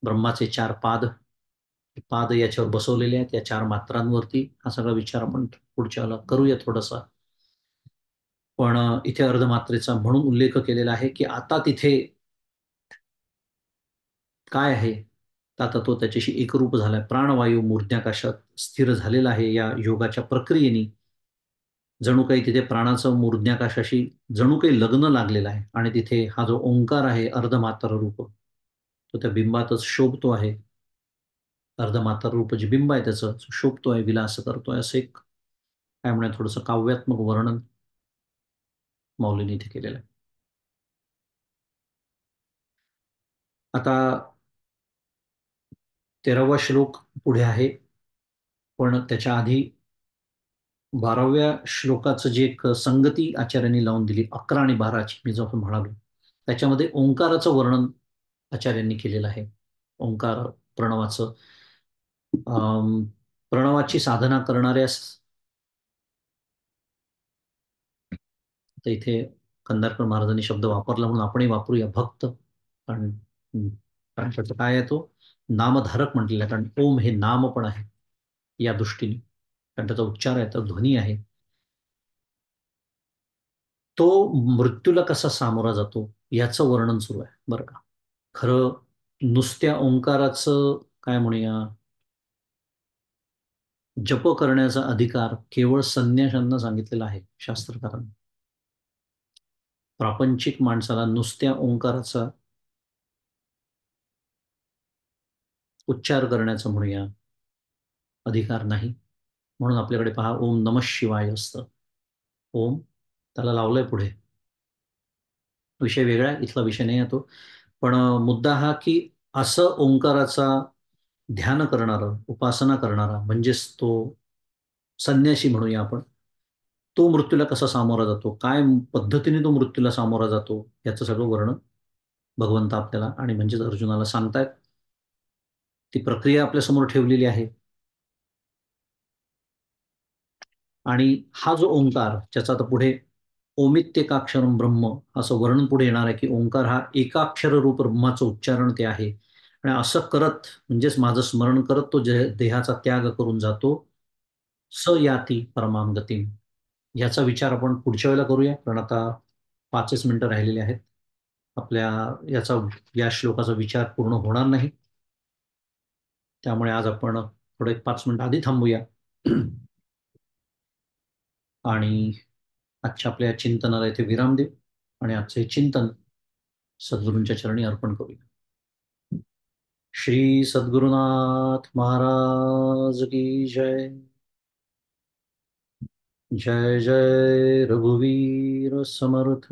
ब्रह्माचे चार पाद, पाद याच्यावर बसवलेले आहेत या चार मात्रांवरती. हा सगळा विचार आपण पुढच्या वेळेला करूया थोडासा. पण इथे अर्धमात्रेचा म्हणून उल्लेख केलेला आहे की आता तिथे काय आहे, तर आता तो त्याच्याशी एकरूप झालाय. प्राणवायू मूर्ध्याकाशात स्थिर झालेला आहे या योगाच्या प्रक्रियेने. जणू काही तिथे प्राणाचं मूर्ध्याकाशाशी जणू काही लग्न लागलेलं आहे आणि तिथे हा जो ओंकार आहे अर्धमात्र रूप, तो त्या बिंबातच शोभतो आहे. अर्धमात्र रूप जे बिंब आहे त्याचं शोभतो आहे, विलास करतोय, असं एक काय म्हणूया थोडंसं काव्यात्मक वर्णन मौलीने इथे केलेलं आहे. आता 13वा श्लोक पुढे आहे, पण त्याच्या आधी 12व्या श्लोकाचं जे एक संगती आचार्यांनी लावून दिली 11 आणि 12ची, मी जो आपण म्हणालो त्याच्यामध्ये ओंकाराचं वर्णन आचार्यांनी केलेलं आहे. ओंकार प्रणवाचं, प्रणवाची साधना करणाऱ्यास, तर इथे कंदारकर महाराजांनी शब्द वापरला म्हणून आपणही वापरूया भक्त. कारण कारण त्याचं काय आहे, तो नामधारक म्हटलेला आहे, कारण ओम हे नाम पण आहे या दृष्टीने, कारण त्याचा उच्चार आहे, तर ध्वनी आहे. तो मृत्यूला कसा सामोरा जातो याचं वर्णन सुरू आहे बरं का. खरं नुसत्या ओंकाराचं काय म्हणूया, जप करण्याचा अधिकार केवळ संन्याशांना सांगितलेला आहे शास्त्रकारांनी. प्रापंचिक माणसाला नुसत्या ओंकाराचा उच्चार करण्याचा म्हणूया अधिकार नाही. म्हणून आपल्याकडे पहा ओम नमः शिवाय असतं. ओम त्याला लावलंय पुढे. विषय वेगळा आहे, इथला विषय नाही येतो. पण मुद्दा हा की असं ओंकाराचा ध्यान करणारा, उपासना करणारा, म्हणजेच तो संन्यासी म्हणूया आपण, तो मृत्यूला कसा सामोरा जातो, काय पद्धतीने तो मृत्यूला सामोरा जातो, याचं सगळं वर्णन भगवंत आपल्याला आणि म्हणजेच अर्जुनाला सांगतायत. ती प्रक्रिया आपल्यासमोर ठेवलेली आहे. आणि हा जो ओंकार, ज्याचा आता पुढे ओमित्येकाक्षरम ब्रह्म असं वर्णन पुढे येणार आहे, की ओंकार हा एकाक्षर रूप ब्रह्माचं उच्चारण ते आहे. आणि असं करत म्हणजेच माझं स्मरण करत तो देहाचा त्याग करून जातो. स याती परमाम गती. याचा विचार आपण पुढच्या वेळेला करूया, कारण आता 5च मिनिटं राहिलेली आहेत. आपल्या याचा या श्लोकाचा विचार पूर्ण होणार नाही. त्यामुळे आज आपण थोडं एक 5 मिनिटं आधी थांबूया आणि आजच्या आपल्या चिंतनाला इथे विराम देऊ आणि आजचे चिंतन सद्गुरूंच्या चरणी अर्पण करूया. श्री सद्गुरुनाथ महाराज की जय. जय जय रघुवीर समर्थ.